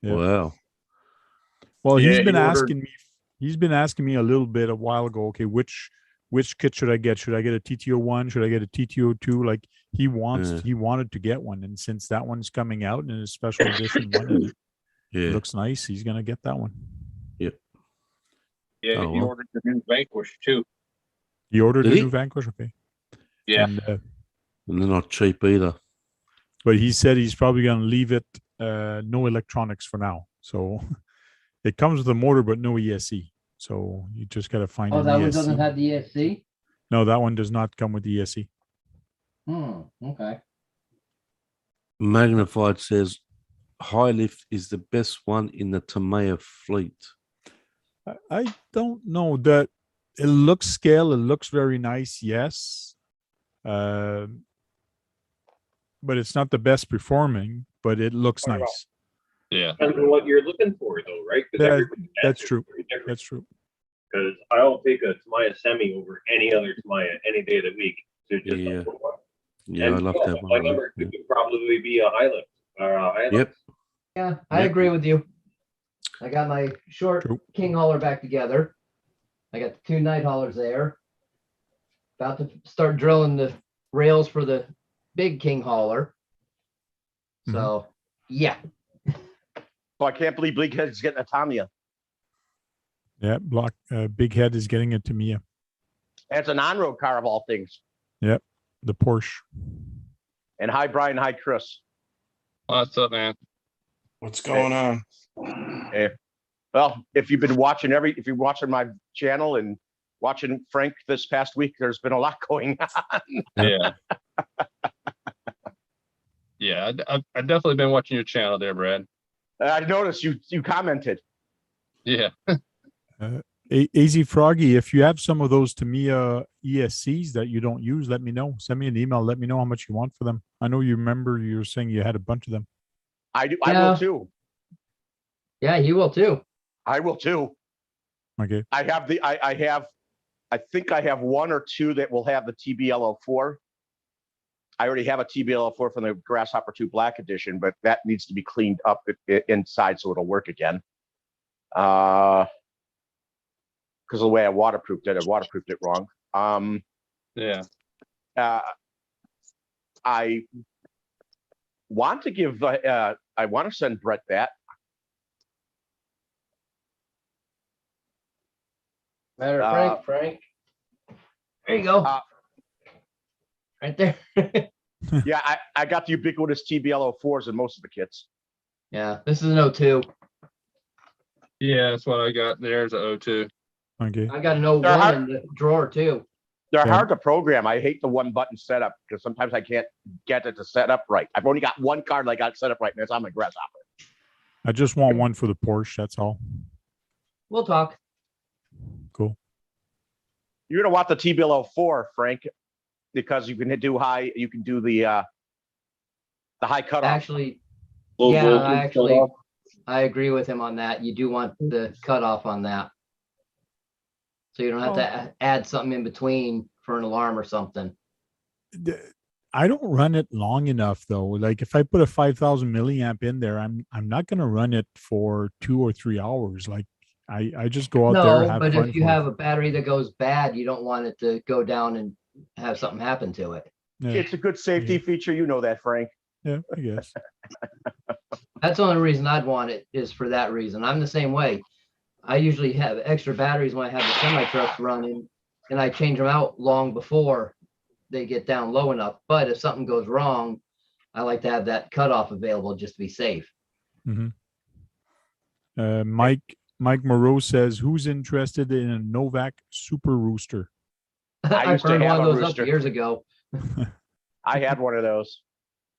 Yep. Wow. Well, Yeah, he's been he ordered- asking me. He's been asking me a little bit a while ago. Okay, which kit should I get? Should I get a TTO1? Should I get a TTO2? Like he wanted to get one, and since that one's coming out in a special edition one, and it looks nice, he's gonna get that one. Yeah, Oh, he well. ordered the new Vanquish too. He ordered Did the he? new Vanquish. Okay. Yeah. And, And they're not cheap either. but he said he's probably gonna leave it no electronics for now. So it comes with a motor, but no ESC. So you just gotta find Oh, an that one ESC. doesn't have the ESC? No, that one does not come with ESC. Okay. Magnified says high lift is the best one in the Tamiya fleet. I don't know that it looks scale. It looks very nice. Yes. But it's not the best performing, but it looks What about- nice. Yeah. Depends on what you're looking for, though, right? 'Cause That- everybody's that's answer is true. very different. That's true. Because I'll take a Tamiya Semi over any other Tamiya any day of the week. So just Yeah. number one. Yeah, I And love yeah, that my one. number Yeah. two would probably be a Hilux or a Hilux. Yep. Yeah, I Yep. agree with you. I got my short True. king hauler back together. I got the two night haulers there. About to start drilling the rails for the big king hauler. So, yeah, So I can't believe Bleakhead's getting a Tamiya. Yeah. Big Head is getting it to Mia. And it's an on-road car of all things. The Porsche. And hi, Brian. Hi, Chris. What's up, man? What's going on? Well, if you've been watching if you're watching my channel and watching Frank this past week, there's been a lot going on. Yeah. Yeah, I've definitely been watching your channel there, Brad. I noticed you commented. Yeah. Easy Froggy, if you have some of those Tamiya ESCs that you don't use, let me know. Send me an email. Let me know how much you want for them. I know you remember you were saying you had a bunch of them. I do. I Yeah. will too. yeah, you will too. I will too. Okay. I think I have one or two that will have the TBL04. I already have a TBL04 from the Grasshopper 2 Black Edition, but that needs to be cleaned up inside so it'll work again. Because of the way I waterproofed it wrong. Yeah. I want to give. I want to send Brett that. Matter of Frank. There you go. Right there. Yeah, I got the ubiquitous TBL04s in most of the kits. Yeah, this is an 02. Yeah, that's what I got. There's a O2. Okay. I got an 01 They're hard- in the drawer too. They're Yeah. hard to program. I hate the one button setup because sometimes I can't get it to set up right. I've only got one card I got set up right, and it's on my Grasshopper. I just want one for the Porsche. That's all. We'll talk. Cool. You're gonna want the TBL04, Frank, because you can do high. You can do the high cutoff. Actually, Low yeah, voltage I actually, cutoff. I agree with him on that. You do want the cutoff on that. So you don't have to add something in between for an alarm or something. I don't run it long enough though. Like if I put a 5,000 milliamp in there, I'm not gonna run it for 2 or 3 hours. Like I just go out there and No, have but fun if you for- have a battery that goes bad, you don't want it to go down and have something happen to it. Yeah, It's a good safety feature. You know that, Frank. yeah, I guess. That's the only reason I'd want it is for that reason. I'm the same way. I usually have extra batteries when I have the semi trucks running and I change them out long before they get down low enough. But if something goes wrong, I like to have that cutoff available just to be safe. Mike Moreau says, "Who's interested in a Novak Super Rooster?" I I used to burned have one of a those rooster. up years ago. I had one of those.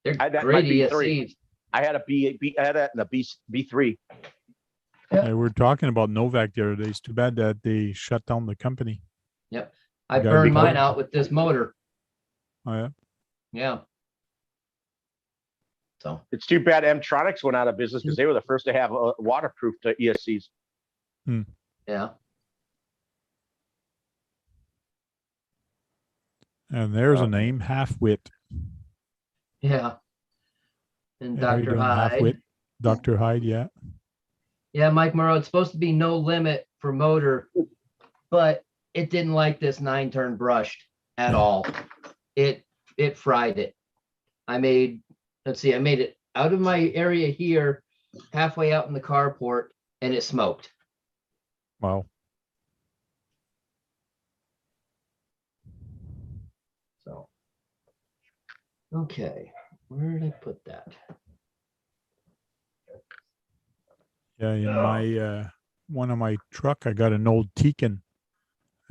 They're I had that in my great B3. ESCs. I had I had that in the B3. We were talking about Novak the other day. It's too bad that they shut down the company. I gotta burned be mine careful. out with this motor. Oh yeah. Yeah. So It's too bad M-Tronics went out of business because they were the first to have waterproof ESCs. yeah. And there's a name, Half-Wit. Yeah. And Yeah, how you Dr. doing, Hyde. Half-Wit? Dr. Hyde, yeah. Yeah, Mike Morrow, it's supposed to be no limit for motor, but it didn't like this 9-turn brushed at all. It fried it. I made it out of my area here, halfway out in the carport, and it smoked. Wow. So, okay, where did I put that? Yeah, in my one of my truck, I got an old Tekin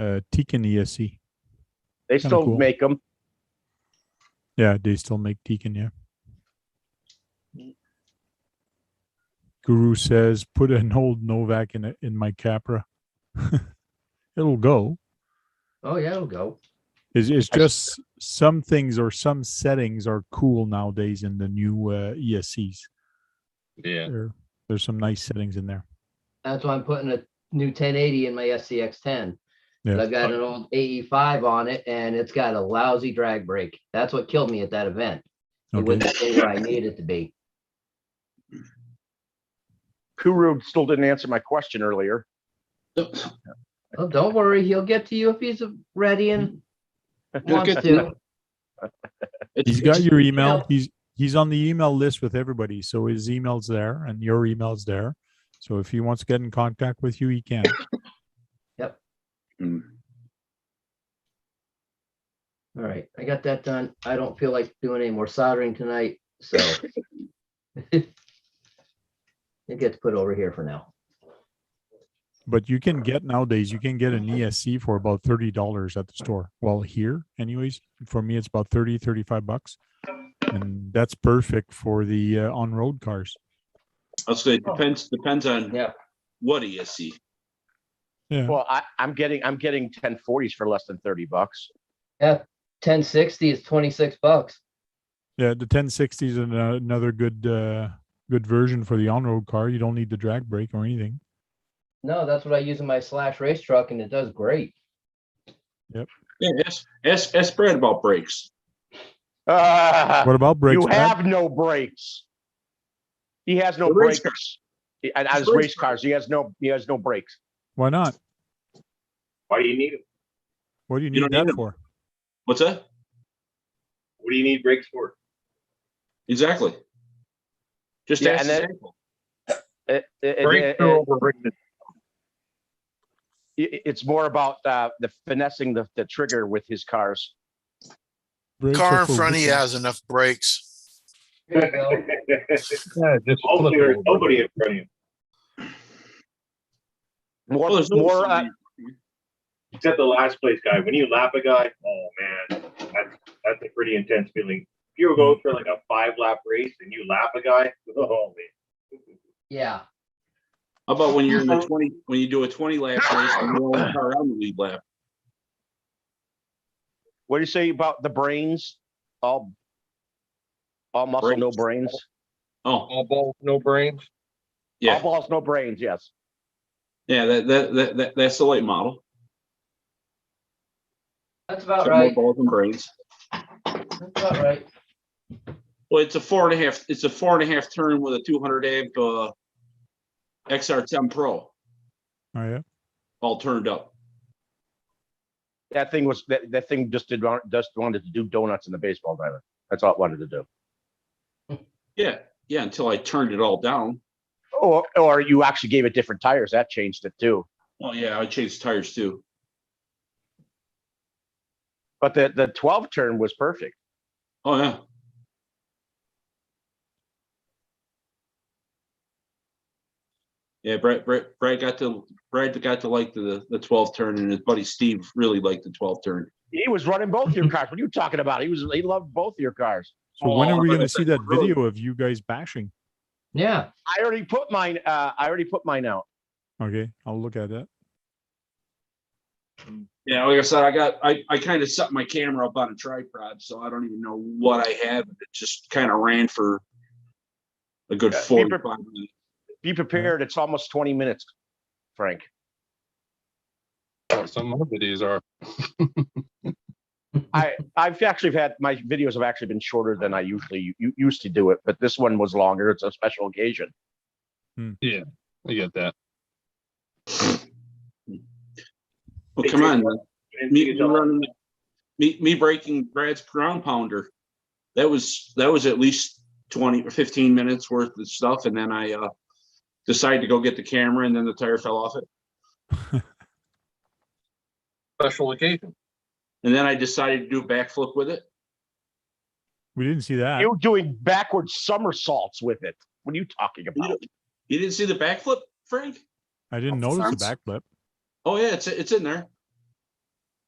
ESC. They still cool. make them. Yeah, they still make Tekin, yeah. Guru says, put an old Novak in my Capra. It'll go. Oh, yeah, it'll go. It's just some things or some settings are cool nowadays in the new ESCs. Yeah. There's some nice settings in there. That's why I'm putting a new 1080 in my SCX10. Yeah. But I've got an old AE5 on it, and it's got a lousy drag brake. That's what killed me at that event. It Okay. wouldn't stay where I need it to be. Kuru still didn't answer my question earlier. Oh, don't worry, he'll get to you if he's ready and wants get to. He's got your email. He's on the email list with everybody. So his email's there and your email's there. So if he wants to get in contact with you, he can. Yep. Mm. All right, I got that done. I don't feel like doing any more soldering tonight, so it gets put over here for now. But you can get nowadays, you can get an ESC for about $30 at the store. Well, here, anyways, for me, it's about 30, 35 bucks. And that's perfect for the on-road cars. I'll say depends on Yeah. what ESC. Yeah. Well, I'm getting 1040s for less than 30 bucks. Yeah, 1060 is 26 bucks. Yeah, the 1060 is another good good version for the on-road car. You don't need the drag brake or anything. No, that's what I use in my Slash race truck, and it does great. Yeah, ask Brad about brakes. What about brakes? You Brad? have no brakes. He has no The race brakes. On his race cars, he has no brakes. Why not? Why do you need them? What do you You need don't that need 'em. for? What's that? What do you need brakes for? Exactly. Just Yeah, ask and the then- sample. Brakes are overrated. It's more about the finessing the trigger with his cars. Brakes Car are in for front of you whipping. has enough brakes. There you go. Yeah, just Hopefully flip it there's over. nobody in front of you, More, Well, there's more. always except the last place guy. When you lap a guy, oh man, that's a pretty intense feeling. If you go for like a 5-lap race and you lap a guy, oh man. Yeah. How about when you're in the 20, when you do a 20 lap race and you only car on the lead lap? What do you say about the brains? All muscle, Brains. no brains. Oh, All balls, no brains. yeah. All balls, no brains. Yes. Yeah, that's the late model. That's about So more right. balls and brains. That's about right. Well, it's a 4.5. It's a 4.5 turn with a 200 amp XR10 Pro, Oh yeah. all turned up. That thing was that thing just wanted to do donuts in the baseball diamond. That's all it wanted to do. Yeah, until I turned it all down. Or you actually gave it different tires. That changed it too. Oh yeah, I changed tires too. But the 12 turn was perfect. Oh yeah. Yeah, Brad got to like the 12 turn, and his buddy Steve really liked the 12 turn. He was running both your cars. What are you talking about? He loved both your cars. So when are we but going to it's see like that really- video of you guys bashing? Yeah. I already put mine out. Okay, I'll look at that. Yeah, like I said, I kind of set my camera up on a tripod, so I don't even know what I had. It just kind of ran for a good Yeah, 45 minutes. Be prepared. It's almost 20 minutes, Frank. Some of these are. I've actually had my videos have actually been shorter than I usually used to do it, but this one was longer. It's a special occasion. Yeah, I get that. Well, come on, And see it all. me breaking Brad's ground pounder. That was at least 20 or 15 minutes worth of stuff, and then I decided to go get the camera, and then the tire fell off it. Special occasion. And then I decided to do a backflip with it. We didn't see that. You're doing backwards somersaults with it. What are you talking You, about? you didn't see the backflip, Frank? I didn't Off the notice the fence? backflip. Oh yeah, it's in there.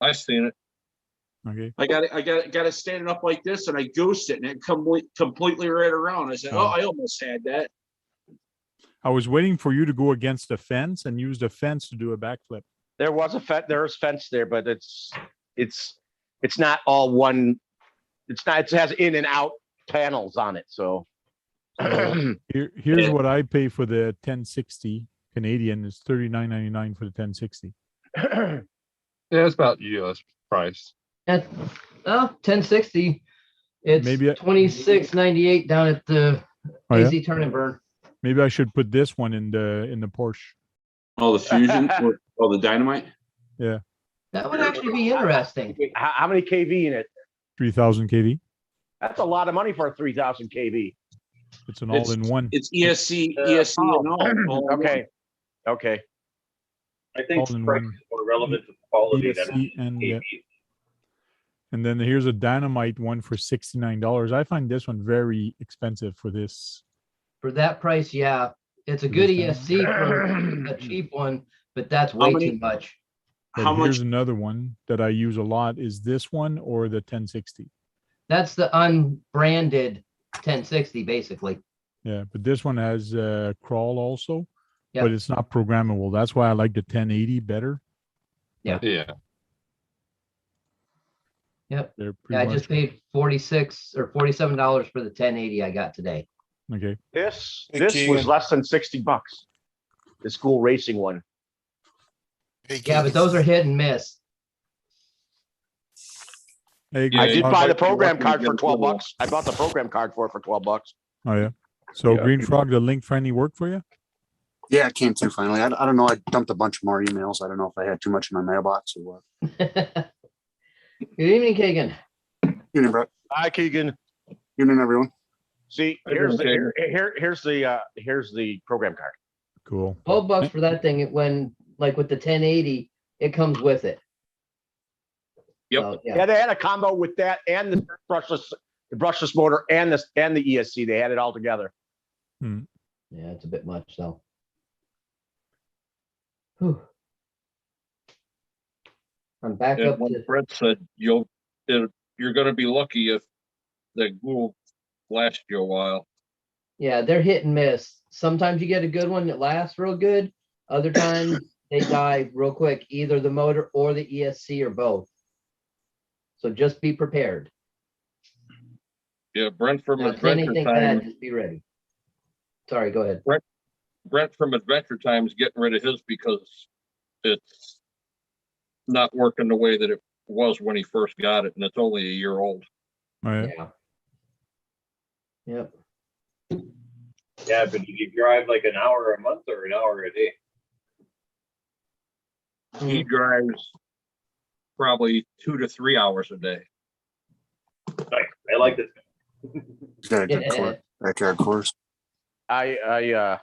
I've seen it. Okay. I got it standing up like this, and I goosed it, and it completely right around. I said, Oh. "Oh, I almost had that." I was waiting for you to go against the fence and use the fence to do a backflip. There was there's fence there, but it's not all one. It's not. It has in and out panels on it. So Here's what I pay for the 1060 Canadian is $39.99 for the 1060. Yeah, it's about US price. At 1060, it's Maybe I- 26.98 down at the Oh, yeah? AC Turn and Burn. Maybe I should put this one in the Porsche. Oh, the Fusion, oh, the Dynamite. That would actually be interesting. how many kV in it? 3000 kV. That's a lot of money for a 3000 kV. It's an all-in-one. It's ESC and all. Okay. Okay. I think All in price one. is more relevant to quality than ESC and KV. and then here's a Dynamite one for $69. I find this one very expensive for this. For that price, yeah, it's a good ESC for a cheap one, but that's way many- too much. But How here's much? another one that I use a lot is this one or the 1060. That's the unbranded 1060, basically. Yeah, but this one has crawl also, Yeah. but it's not programmable. That's why I like the 1080 better. Yeah. Yep. They're Yeah, pretty I much just paid $46 or $47 for the 1080 I got today. okay. This Hey, was Keegan. less than $60. The school racing one. Hey, Yeah, but Keegan. those are hit and miss. Hey, Yeah, I guys, did you buy might the be program lucky to card get for a 12 good one. bucks. I bought the program card for it for 12 bucks. Oh yeah. So Yeah. Green Frog, the link for any work for you? Yeah, it came through finally. I don't know. I dumped a bunch more emails. I don't know if I had too much in my mailbox or what. Good evening, Kagan. Evening, Brett. Hi, Keegan. Evening, everyone. See, Hi, here's Keegan. here's the program card. Cool. $12 for that thing. When like with the 1080, it comes with it. Yep. So, Yeah, yeah. they had a combo with that and the brushless motor and the ESC. They had it all together. Yeah, it's a bit much though. Whew. I'm back And up when to Brett said you're gonna be lucky if the will last you a while. yeah, they're hit and miss. Sometimes you get a good one that lasts real good. Other times they die real quick, either the motor or the ESC or both. So just be prepared. Yeah, Brent from Not Adventure anything Time. bad, just be ready. Sorry, go ahead. Brent from Adventure Time is getting rid of his because it's not working the way that it was when he first got it, and it's only a year old. Oh, yeah. Yeah. Yep. Yeah, but you drive like an hour a month or an hour a day. He drives probably 2 to 3 hours a day. Nice. I like this. He's got a good backyard course. I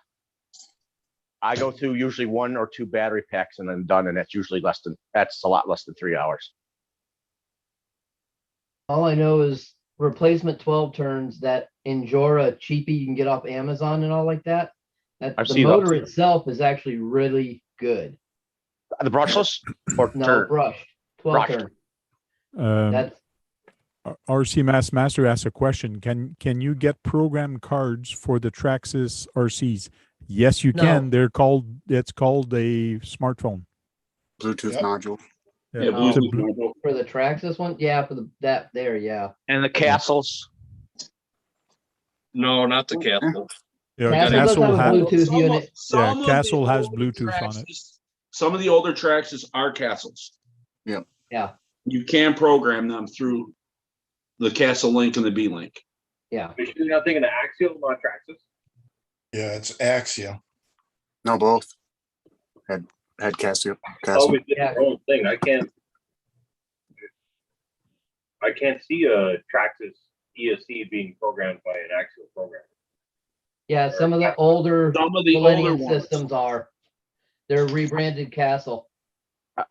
go through usually 1 or 2 battery packs and I'm done, and that's a lot less than 3 hours. All I know is replacement 12 turns, that Injora cheapie you can get off Amazon and all like that. I've The seen motor those. itself is actually really good. The brushless or No, turn? brushed. 12 Brushed. turn. That's RC Master asked a question. Can you get program cards for the Traxxas RCs? Yes, you can. It's called a smartphone. Bluetooth Yep. module. Yeah, It's a Bluetooth blue- module. for the Traxxas one. Yeah, for that there. Yeah. And the castles. No, not the castle. yeah, Castle does have a Bluetooth Some unit. some of the Castle has older Bluetooth on it. Traxxas- Some of the older Traxxas are castles. Yeah. You can program them through the Castle link and the B link. Yeah. Are you sure you're not thinking of Axial, not Traxxas? Yeah, it's Axial. No, both. Had Casio. Always did Yeah. their own thing. I can't see a Traxxas ESC being programmed by an Axial programmer. Yeah. Some of the older Some of the Millennium older ones. systems are. They're rebranded Castle.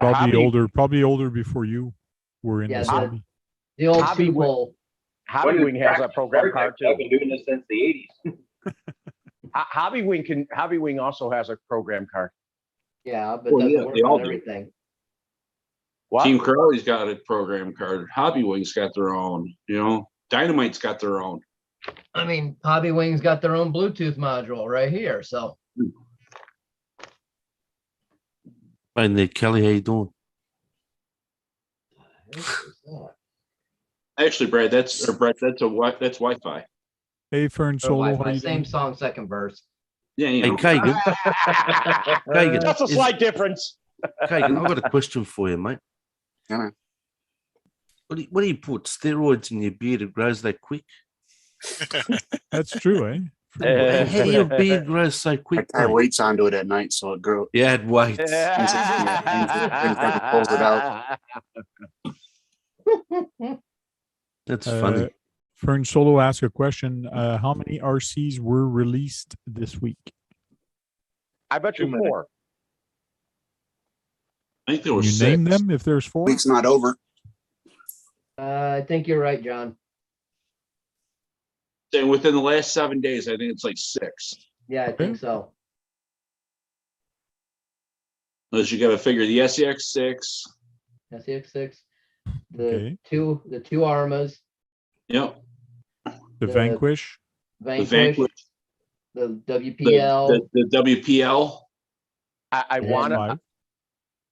Probably older before you were in Yeah, this the- hobby. The old Hobby Super Wi- Bowl. Hobbywing has a program card I've too. been doing this since the 80s. Hobbywing also has a program card. Yeah, but Well, doesn't yeah, work they all on do. everything. What? Team Crowley's got a program card. Hobbywing's got their own, Dynamite's got their own. I mean, Hobby Wing's got their own Bluetooth module right here. So Hey there, Kelly, how you doing? Actually, Brett, that's Wi-Fi. Hey, Fern So Solo, how Wi-Fi, you same doing? song, second verse. Yeah, you Hey, know. Kagan, Kagan, That's a is- slight difference. Kagan, I've got a question for you, mate. Yeah, man. What do you put steroids in your beard? It grows that quick. That's true, eh? How do your beard grows so I quick, tie mate? weights onto it at night, so it grows. Yeah, it weights. Pulls it out. That's Uh, funny. Fern Solo asked a question. How many RCs were released this week? I bet you 4. I think there Can was you 6. name them if there's 4? Week's not over. I think you're right, John. And within the last 7 days, I think it's like 6. Yeah, I think so. Unless you got to figure the SEX 6. SEX6, Okay. the two Armas, Yep. The The- Vanquish. The Vanquish, Vanquish. the The, WPL. the WPL. I And want to. Five.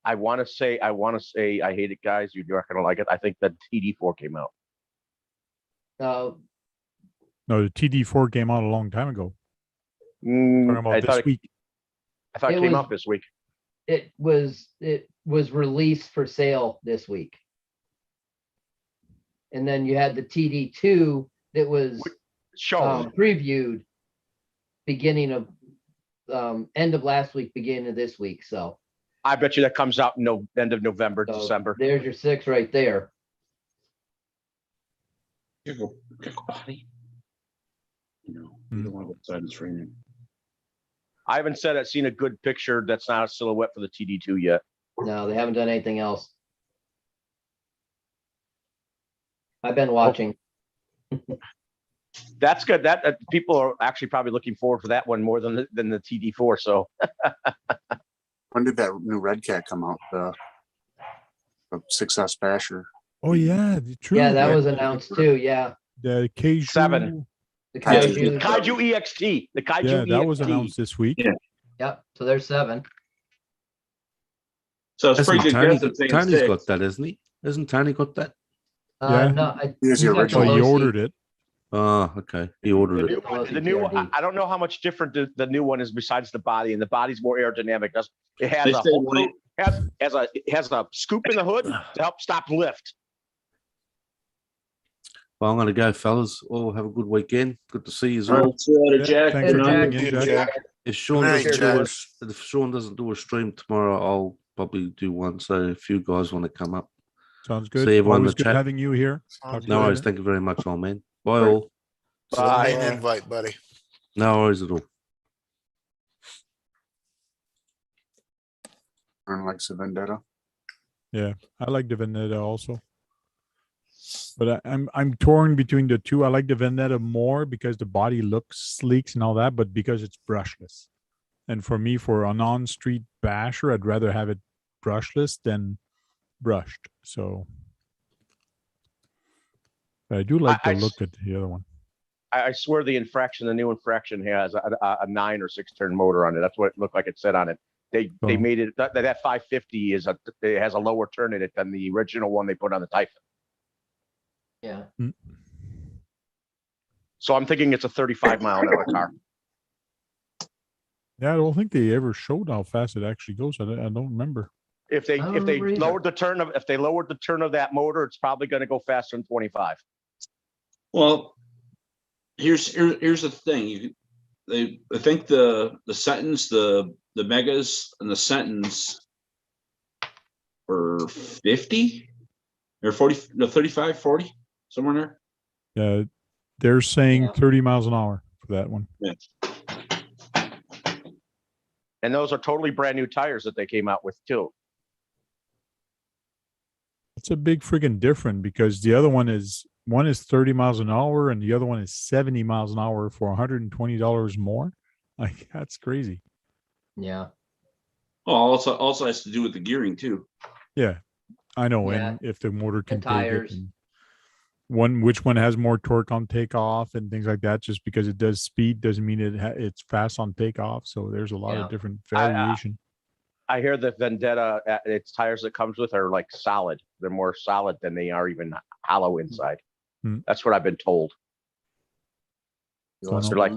I want to say. I hate it, guys. You're not gonna like it. I think that TD4 came out. No, the TD4 came out a long time ago. Mm, Talking about this week. I thought it It came was- out this week. It was released for sale this week. And then you had the TD2 that was Show. previewed beginning of end of last week, beginning of this week. So I bet you that comes out in end of November, so December. there's your 6 right there. Here go, buddy. You know, you don't want to go outside, it's raining. I haven't seen a good picture that's not a silhouette for the TD2 yet. No, they haven't done anything else. I've been watching. That's good. That people are actually probably looking forward for that one more than the TD4. So When did that new Red Cat come out? The 6S Basher. Oh yeah, true. Yeah, that Yeah. was announced too. Yeah. The Kaiju. 7. The Yeah, Kaiju. Kaiju EXT. The Kaiju Yeah, that EXT. was announced this week. Yeah. Yep. So there's 7. So it's pretty good guess at saying Tony's 6. got that, isn't he? Hasn't Tony got that? Yeah. No, Here's the he's got original. Well, he low seat. ordered it. Oh, okay. He ordered it. The new one, I don't know how much different the new one is besides the body, and the body's more aerodynamic. It has They a say whole, when it has a scoop in the hood to help stop lift. Well, I'm going to go, fellas. All have a good weekend. Good to see you All all. right, see you later, Yeah, Jack. thanks for Good night. tuning in, Yeah, Jack. Jack. If Sean Good night, doesn't do Jack. if Sean doesn't do a stream tomorrow, I'll probably do one. So if you guys want to come up, Sounds good. See everyone in Always the good chat. having you here. Sounds Talk to no you worries. later. Thank you very much, old man. Bye Right. all. Bye. Main invite, buddy. No worries at all. Aaron likes the Vendetta. Yeah, I like the Vendetta also. But I'm torn between the two. I like the Vendetta more because the body looks sleek and all that, but because it's brushless. And for me, for an on-street basher, I'd rather have it brushless than brushed. So but I do like the look at the other one. I swear the new infraction has a 9 or 6 turn motor on it. That's what it looked like it said on it. They Oh. made it that 550 it has a lower turn in it than the original one they put on the Typhon. Yeah. So I'm thinking it's a 35-mile-an-hour car. Yeah, I don't think they ever showed how fast it actually goes. I don't remember. If they I don't remember either. lowered the turn of that motor, it's probably going to go faster than 25. Well, here's the thing. I think the sentence, the megas and the sentence for 50 or 40, no, 35, 40, somewhere in there. Yeah, they're saying Yeah. 30 miles an hour for that one. Yeah. And those are totally brand new tires that they came out with too. It's a big friggin' difference because the other one is 30 miles an hour and the other one is 70 miles an hour for $120 more. Like that's crazy. Yeah. Oh, also has to do with the gearing too. Yeah, I know. Yeah. And if the motor can And take tires. it, and which one has more torque on takeoff and things like that. Just because it does speed doesn't mean it's fast on takeoff. So there's a lot Yeah. of different I- variation. I hear the Vendetta, its tires that comes with are like solid. They're more solid than they are even hollow inside. Hmm. That's what I've been told. Don't They're know. like,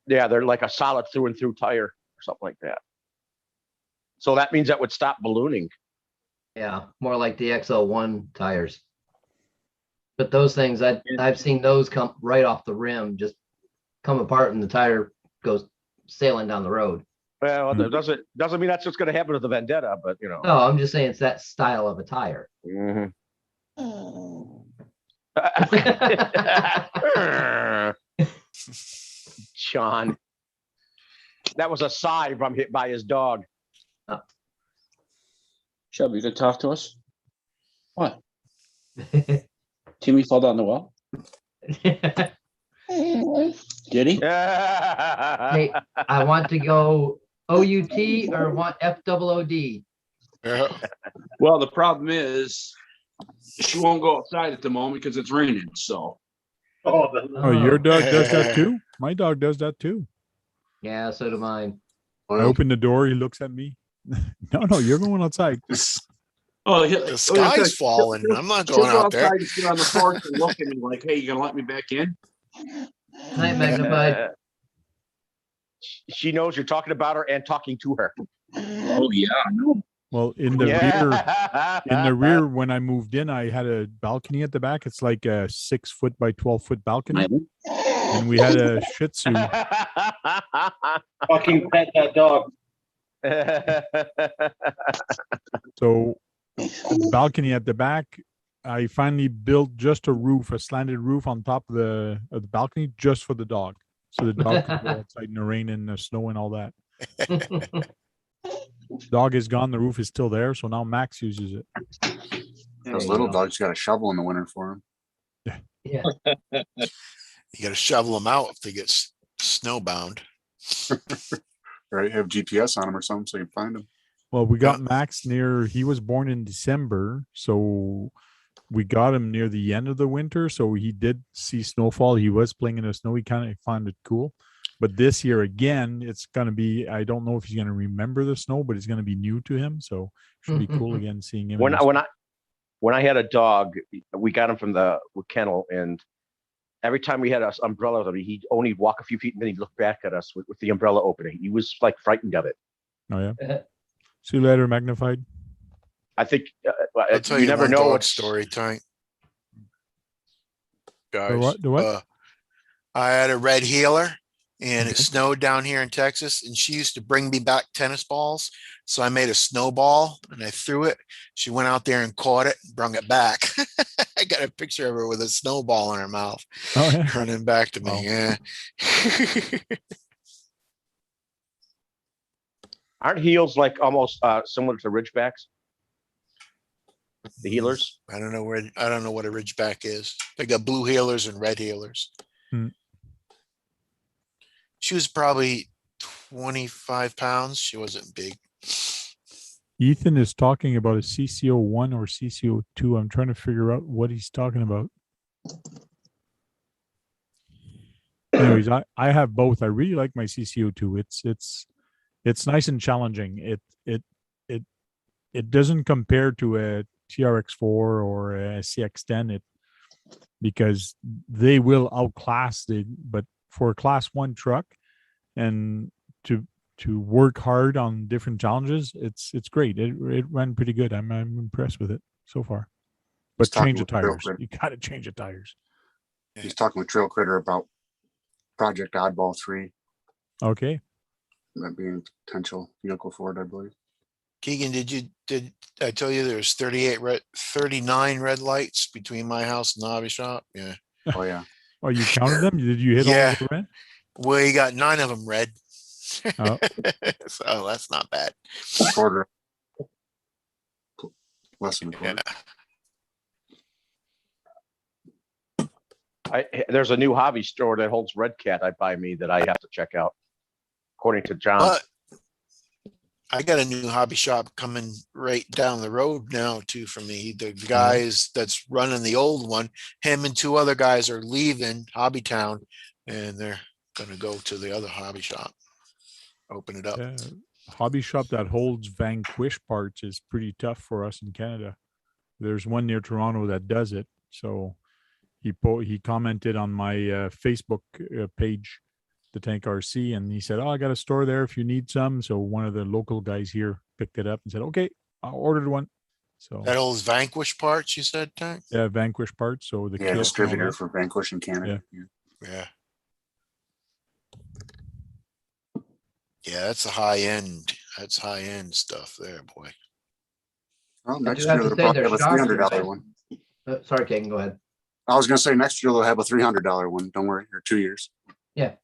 yeah, they're like a solid through and through tire or something like that. So that means that would stop ballooning. Yeah, more like the XL1 tires. But those things, I've seen those come right off the rim, just come apart and the tire goes sailing down the road. Well, Hmm. it doesn't mean that's what's going to happen to the Vendetta, but you know. No, I'm just saying it's that style of a tire. Mhm. Sean, that was a sigh from hit by his dog. Shelby, you could talk to us? What? Timmy fell down the well? Did he? Hey, I want to go OUT or want FOOD. Yeah. Well, the problem is she won't go outside at the moment because it's raining. So Oh, your dog does that too? My dog does that too. Yeah, so do mine. I Well, open the door, he looks at me. No, you're going outside. oh, The sky's falling. I'm not she'll going go out there. outside and sit on the porch and look at me like, "Hey, you gonna let me back in?" Night magnified. She knows you're talking about her and talking to her. Oh yeah, I know. Well, in the rear, when I moved in, I had a balcony at the back. It's like a 6 foot by 12 foot balcony. And we had a Shih Tzu. Fucking pet that dog. So the balcony at the back, I finally built just a roof, a slanted roof on top of the balcony just for the dog. So the dog could go outside in the rain and the snow and all that. Dog is gone. The roof is still there. So now Max uses it. those little dogs got a shovel in the winter for them. Yeah. You got to shovel them out if they get snowbound. Right? Have GPS on them or something so you can find them. Well, we got Max he was born in December. So we got him near the end of the winter. So he did see snowfall. He was playing in the snow. He kind of found it cool. But this year again, it's going to be, I don't know if he's going to remember the snow, but it's going to be new to him. So it should be cool again seeing him. When I had a dog, we got him from the kennel, and every time we had an umbrella, I mean, he'd only walk a few feet and then he'd look back at us with the umbrella opening. He was like frightened of it. Oh yeah. See you later, Magnified. I think I'll tell you you never one know dog what's story, Tank. The Guys, what? I had a red healer and it snowed down here in Texas, and she used to bring me back tennis balls. So I made a snowball and I threw it. She went out there and caught it and brung it back. I got a picture of her with a snowball in her mouth, Oh yeah. running back to me. Wow. Yeah. Aren't heels like almost similar to Ridgebacks? The healers? I don't know what a Ridgeback is. They got blue healers and red healers. Hmm. She was probably 25 pounds. She wasn't big. Ethan is talking about a CCO1 or CCO2. I'm trying to figure out what he's talking about. Anyways, I have both. I really like my CCO2. It's nice and challenging. It doesn't compare to a TRX4 or a CX10 because they will outclass but for a class 1 truck and to work hard on different challenges, it's great. It ran pretty good. I'm impressed with it so far. But change the tires. You got to change the tires. He's talking with Trail Critter about Project Oddball 3. Okay. That being a potential vehicle for it, I believe. Keegan, did I tell you there's 39 red lights between my house and the hobby shop? Yeah. Oh yeah. Oh, you counted them? Did you hit all Yeah. of the red? We got 9 of them red. Oh. So that's not bad. Quarter. Less than a quarter. Yeah. There's a new hobby store that holds Red Cat by me that I have to check out, according to John. But I got a new hobby shop coming right down the road now too for me. The guys that's running the old one, him and 2 other guys are leaving Hobby Town, and they're gonna go to the other hobby shop, open it up. hobby shop that holds Vanquish parts is pretty tough for us in Canada. There's one near Toronto that does it. So he commented on my Facebook page, the Tank RC, and he said, "Oh, I got a store there if you need some." So one of the local guys here picked it up and said, "Okay, I ordered one." So That old Vanquish parts you said, Tank? yeah, Vanquish parts. So the Yeah, kit and all distributor that. for Vanquish in Canada. Yeah. Yeah. Yeah, that's a high end. That's high end stuff there, boy. Well, I next do year have to they'll say probably their have a shocks are $300 nice. one. Sorry, Kagan, go ahead. I was gonna say next year they'll have a $300 one. Don't worry, or 2 years. Yeah.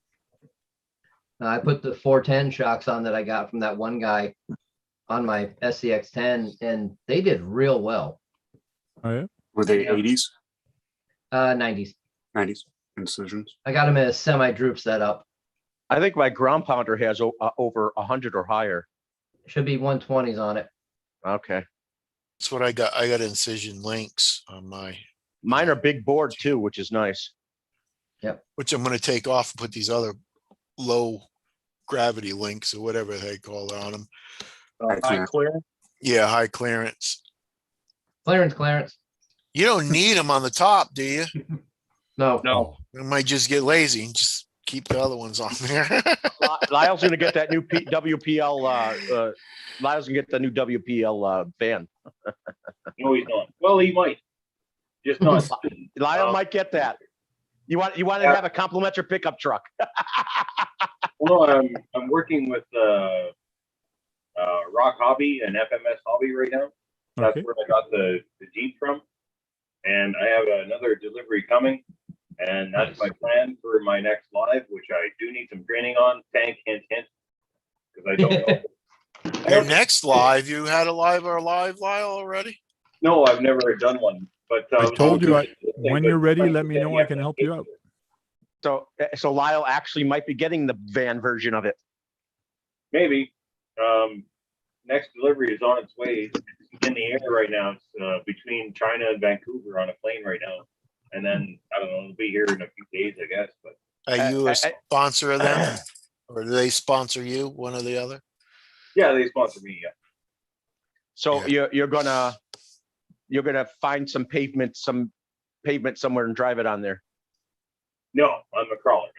I put the 410 shocks on that I got from that one guy on my SCX 10, and they did real well. Oh yeah. Were they Yeah. 80s, 90s. 90s incisions? I got them in a semi-droop setup. I think my ground pounder has over 100 or higher. Should be 120s on it. Okay. That's what I got. I got incision links on my, Mine are big board too, which is nice. which I'm gonna take off and put these other low gravity links or whatever they call it on them. High clear. Yeah, high clearance. Clearance. You don't need them on the top, do you? No. No. I might just get lazy and just keep the other ones on there. Lyle's gonna get that new WPL. Lyle's gonna get the new WPL van. No, he's not. Well, he might. Just not. Lyle might get that. You want to have a complimentary pickup truck. Well, I'm working with Rock Hobby and FMS Hobby right now. That's Okay. where I got the Jeep from. And I have another delivery coming. And that's my plan for my next live, which I do need some training on. Tank, hint, hint. Because I don't know. Your next live, you had a live Lyle already? No, I've never done one. But I told you, when you're ready, let me know. I can help you out. So Lyle actually might be getting the van version of it. Maybe. Next delivery is on its way. It's in the air right now. It's between China and Vancouver on a plane right now. And then, I don't know, it'll be here in a few days, I guess. But Are you a sponsor of them? Or do they sponsor you, one or the other? yeah, they sponsor me, yeah. So you're gonna find some pavement somewhere and drive it on there. No, I'm a crawler.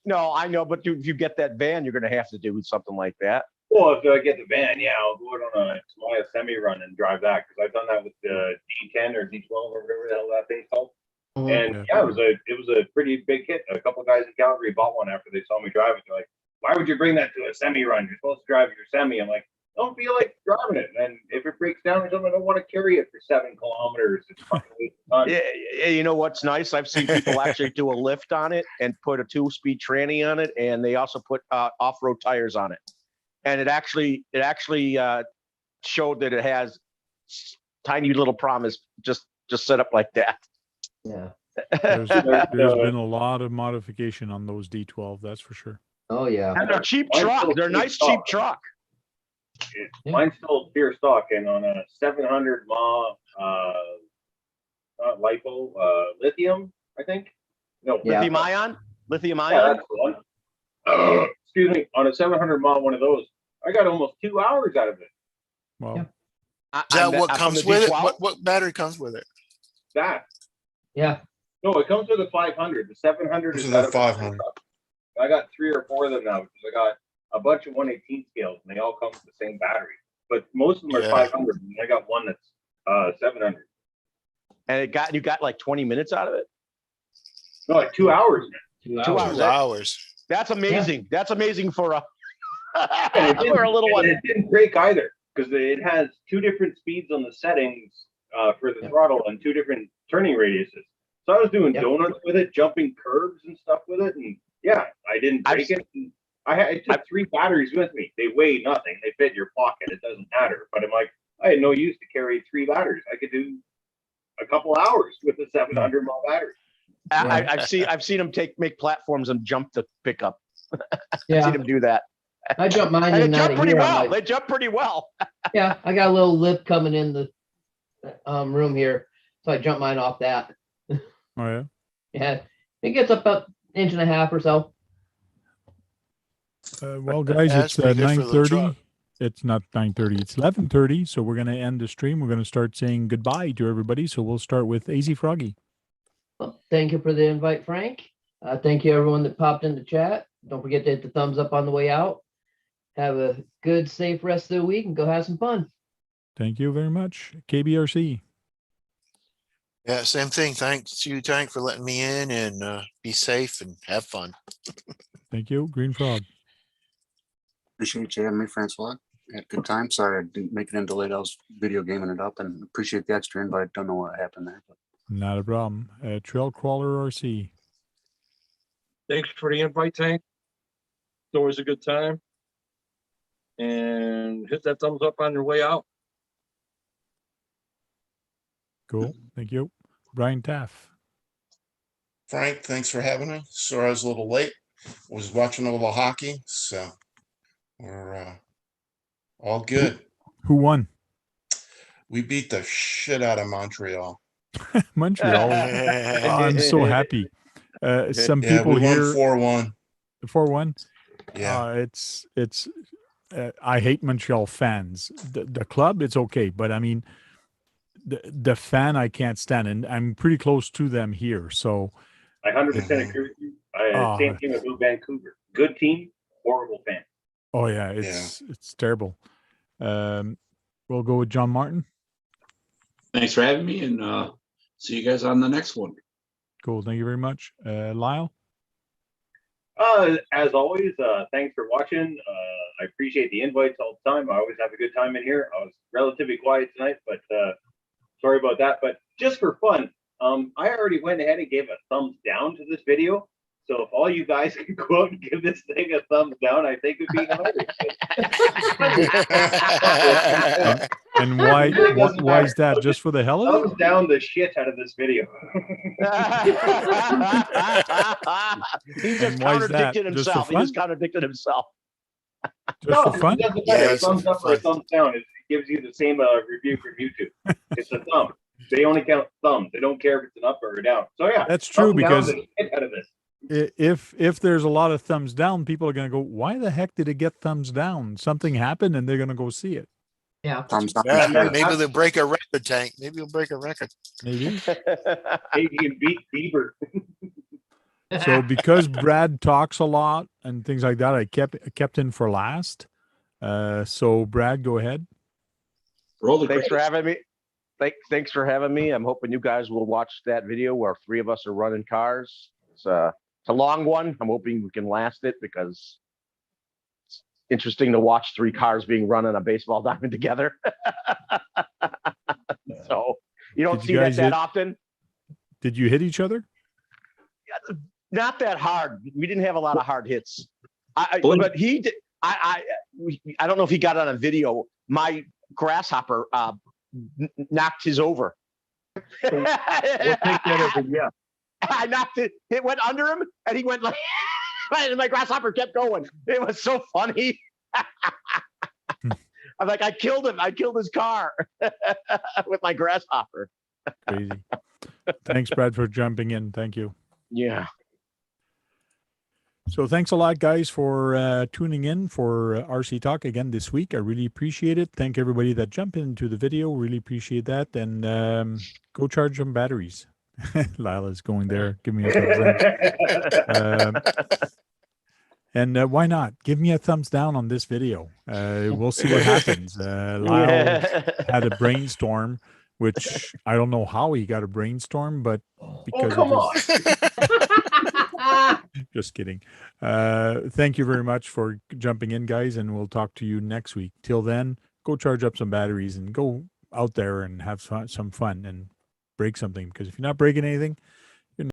No, I know, but if you get that van, you're gonna have to do something like that. Well, if I get the van, yeah, I'll go out on a Tamaya semi-run and drive that, because I've done that with the D10 or D12 or whatever the hell that thing's called. And yeah, it was a pretty big hit. A couple guys in Calgary bought one after they saw me drive it. They're like, "Why would you bring that to a semi-run? You're supposed to drive your semi." I'm like, "Don't feel like driving it. And if it breaks down or something, I don't want to carry it for 7 kilometers. It's fucking waste of time." Yeah, you know what's nice? I've seen people actually do a lift on it and put a 2-speed tranny on it, and they also put off-road tires on it. And it actually showed that it has tiny little promise just set up like that. Yeah. There's been a lot of modification on those D12, that's for sure. Oh yeah. And they're cheap truck. They're a nice cheap truck. Mine's still pure stock, and on a 700 mile not lipo, lithium, I think. No, Yeah. Lithium yeah, ion. that's the one. Excuse me, on a 700 mile one of those, I got almost 2 hours out of it. Well, Yeah. Is that what from comes the with it? D12? What battery comes with it? That Yeah. no, it comes with a 500. The 700 This is is out a of 500. I got 3 or 4 of them now because I got a bunch of 118 scales, and they all come with the same battery. But most of them are Yeah. 500, and I got one that's 700. And you got like 20 minutes out of it. No, like 2 hours, man. 2 2 hours. 2 hours. That's amazing. That's amazing for a And it for a little one. It didn't break either because it has 2 different speeds on the settings for the throttle and 2 different turning radiuses. So I was doing donuts with it, jumping curves and stuff with it, and yeah, I didn't break it. I took 3 batteries with me. They weigh nothing. They fit your pocket. It doesn't matter. But I'm like, I had no use to carry 3 batteries. I could do a couple hours with a 700 mile battery. I've seen them make platforms and jump the pickup. I've Yeah. seen them do that. I jumped mine And they in and out jump of pretty here. well. They jump pretty well. Yeah, I got a little lip coming in the room here, so I jumped mine off that. oh yeah. Yeah, it gets up about 1.5 inches or so. Well, guys, That's it's pretty good for the 9:30. truck. It's not 9:30. It's 11:30. So we're going to end the stream. We're going to start saying goodbye to everybody. So we'll start with AZ Froggy. Well, thank you for the invite, Frank. Thank you everyone that popped in the chat. Don't forget to hit the thumbs up on the way out. Have a good, safe rest of the week and go have some fun. Thank you very much. KBRC. Yeah, same thing. Thanks you, Tank, for letting me in, and be safe and have fun. Thank you. Green Frog. Appreciate you having me, Francois. Had a good time. Sorry I didn't make it into late. I was video gaming it up, and appreciate the extra invite. Don't know what happened there. But Not a problem. Trail Crawler RC. Thanks for the invite, Tank. It's always a good time. And hit that thumbs up on your way out. Cool. Thank you. Brian Taff. Frank, thanks for having me. Sorry I was a little late. Was watching a little hockey, so we're all good. Who won? We beat the shit out of Montreal. Montreal. Oh, I'm so happy. Some Yeah, people we won here 4-1. 4-1. Yeah. It's I hate Montreal fans. The club, it's okay, but I mean, the fan I can't stand, and I'm pretty close to them here. So I 100% agree with you. Same team with Vancouver. Good team, horrible fan. Oh yeah, it's terrible. We'll go with John Martin. Thanks for having me, and see you guys on the next one. Cool. Thank you very much. Lyle. As always, thanks for watching. I appreciate the invites all the time. I always have a good time in here. I was relatively quiet tonight, but sorry about that. But just for fun, I already went ahead and gave a thumbs down to this video. So if all you guys can go out and give this thing a thumbs down, I think it'd be hilarious. And why is that? Just for the hell of it? Thumbs down the shit out of this video. He just contradicted himself. He just contradicted himself. Just for fun? It doesn't matter. Thumbs up or a thumbs down. It gives you the same review from YouTube. It's a thumb. They only count thumbs. They don't care if it's an up or a down. So yeah, that's true, because the shit out of this. If there's a lot of thumbs down, people are going to go, why the heck did it get thumbs down? Something happened, and they're going to go see it. Yeah. thumbs down. Yeah, maybe they'll break a record, Tank. Maybe you'll break a record. Maybe. Maybe you beat Bieber. So because Brad talks a lot and things like that, I kept in for last. So Brad, go ahead. Thanks for having me. Thanks for having me. I'm hoping you guys will watch that video where 3 of us are running cars. It's a long one. I'm hoping we can last it because it's interesting to watch 3 cars being run on a baseball diamond together. So you don't see that often. Did you hit each other? Not that hard. We didn't have a lot of hard hits. But he did. I don't know if he got on a video. My grasshopper knocked his over. We'll take that as a yes. I knocked it. It went under him, and he went like, and my grasshopper kept going. It was so funny. I'm like, I killed him. I killed his car with my grasshopper. Crazy. Thanks, Brad, for jumping in. Thank you. Yeah. So thanks a lot, guys, for tuning in for RC Talk again this week. I really appreciate it. Thank everybody that jumped into the video. Really appreciate that. And go charge some batteries. Lila's going there. Give me a thumbs up. And why not? Give me a thumbs down on this video. We'll see what happens. Lyle had a brainstorm, which I don't know how he got a brainstorm, but because just kidding. Thank you very much for jumping in, guys, and we'll talk to you next week. Till then, go charge up some batteries and go out there and have some fun and break something, because if you're not breaking anything,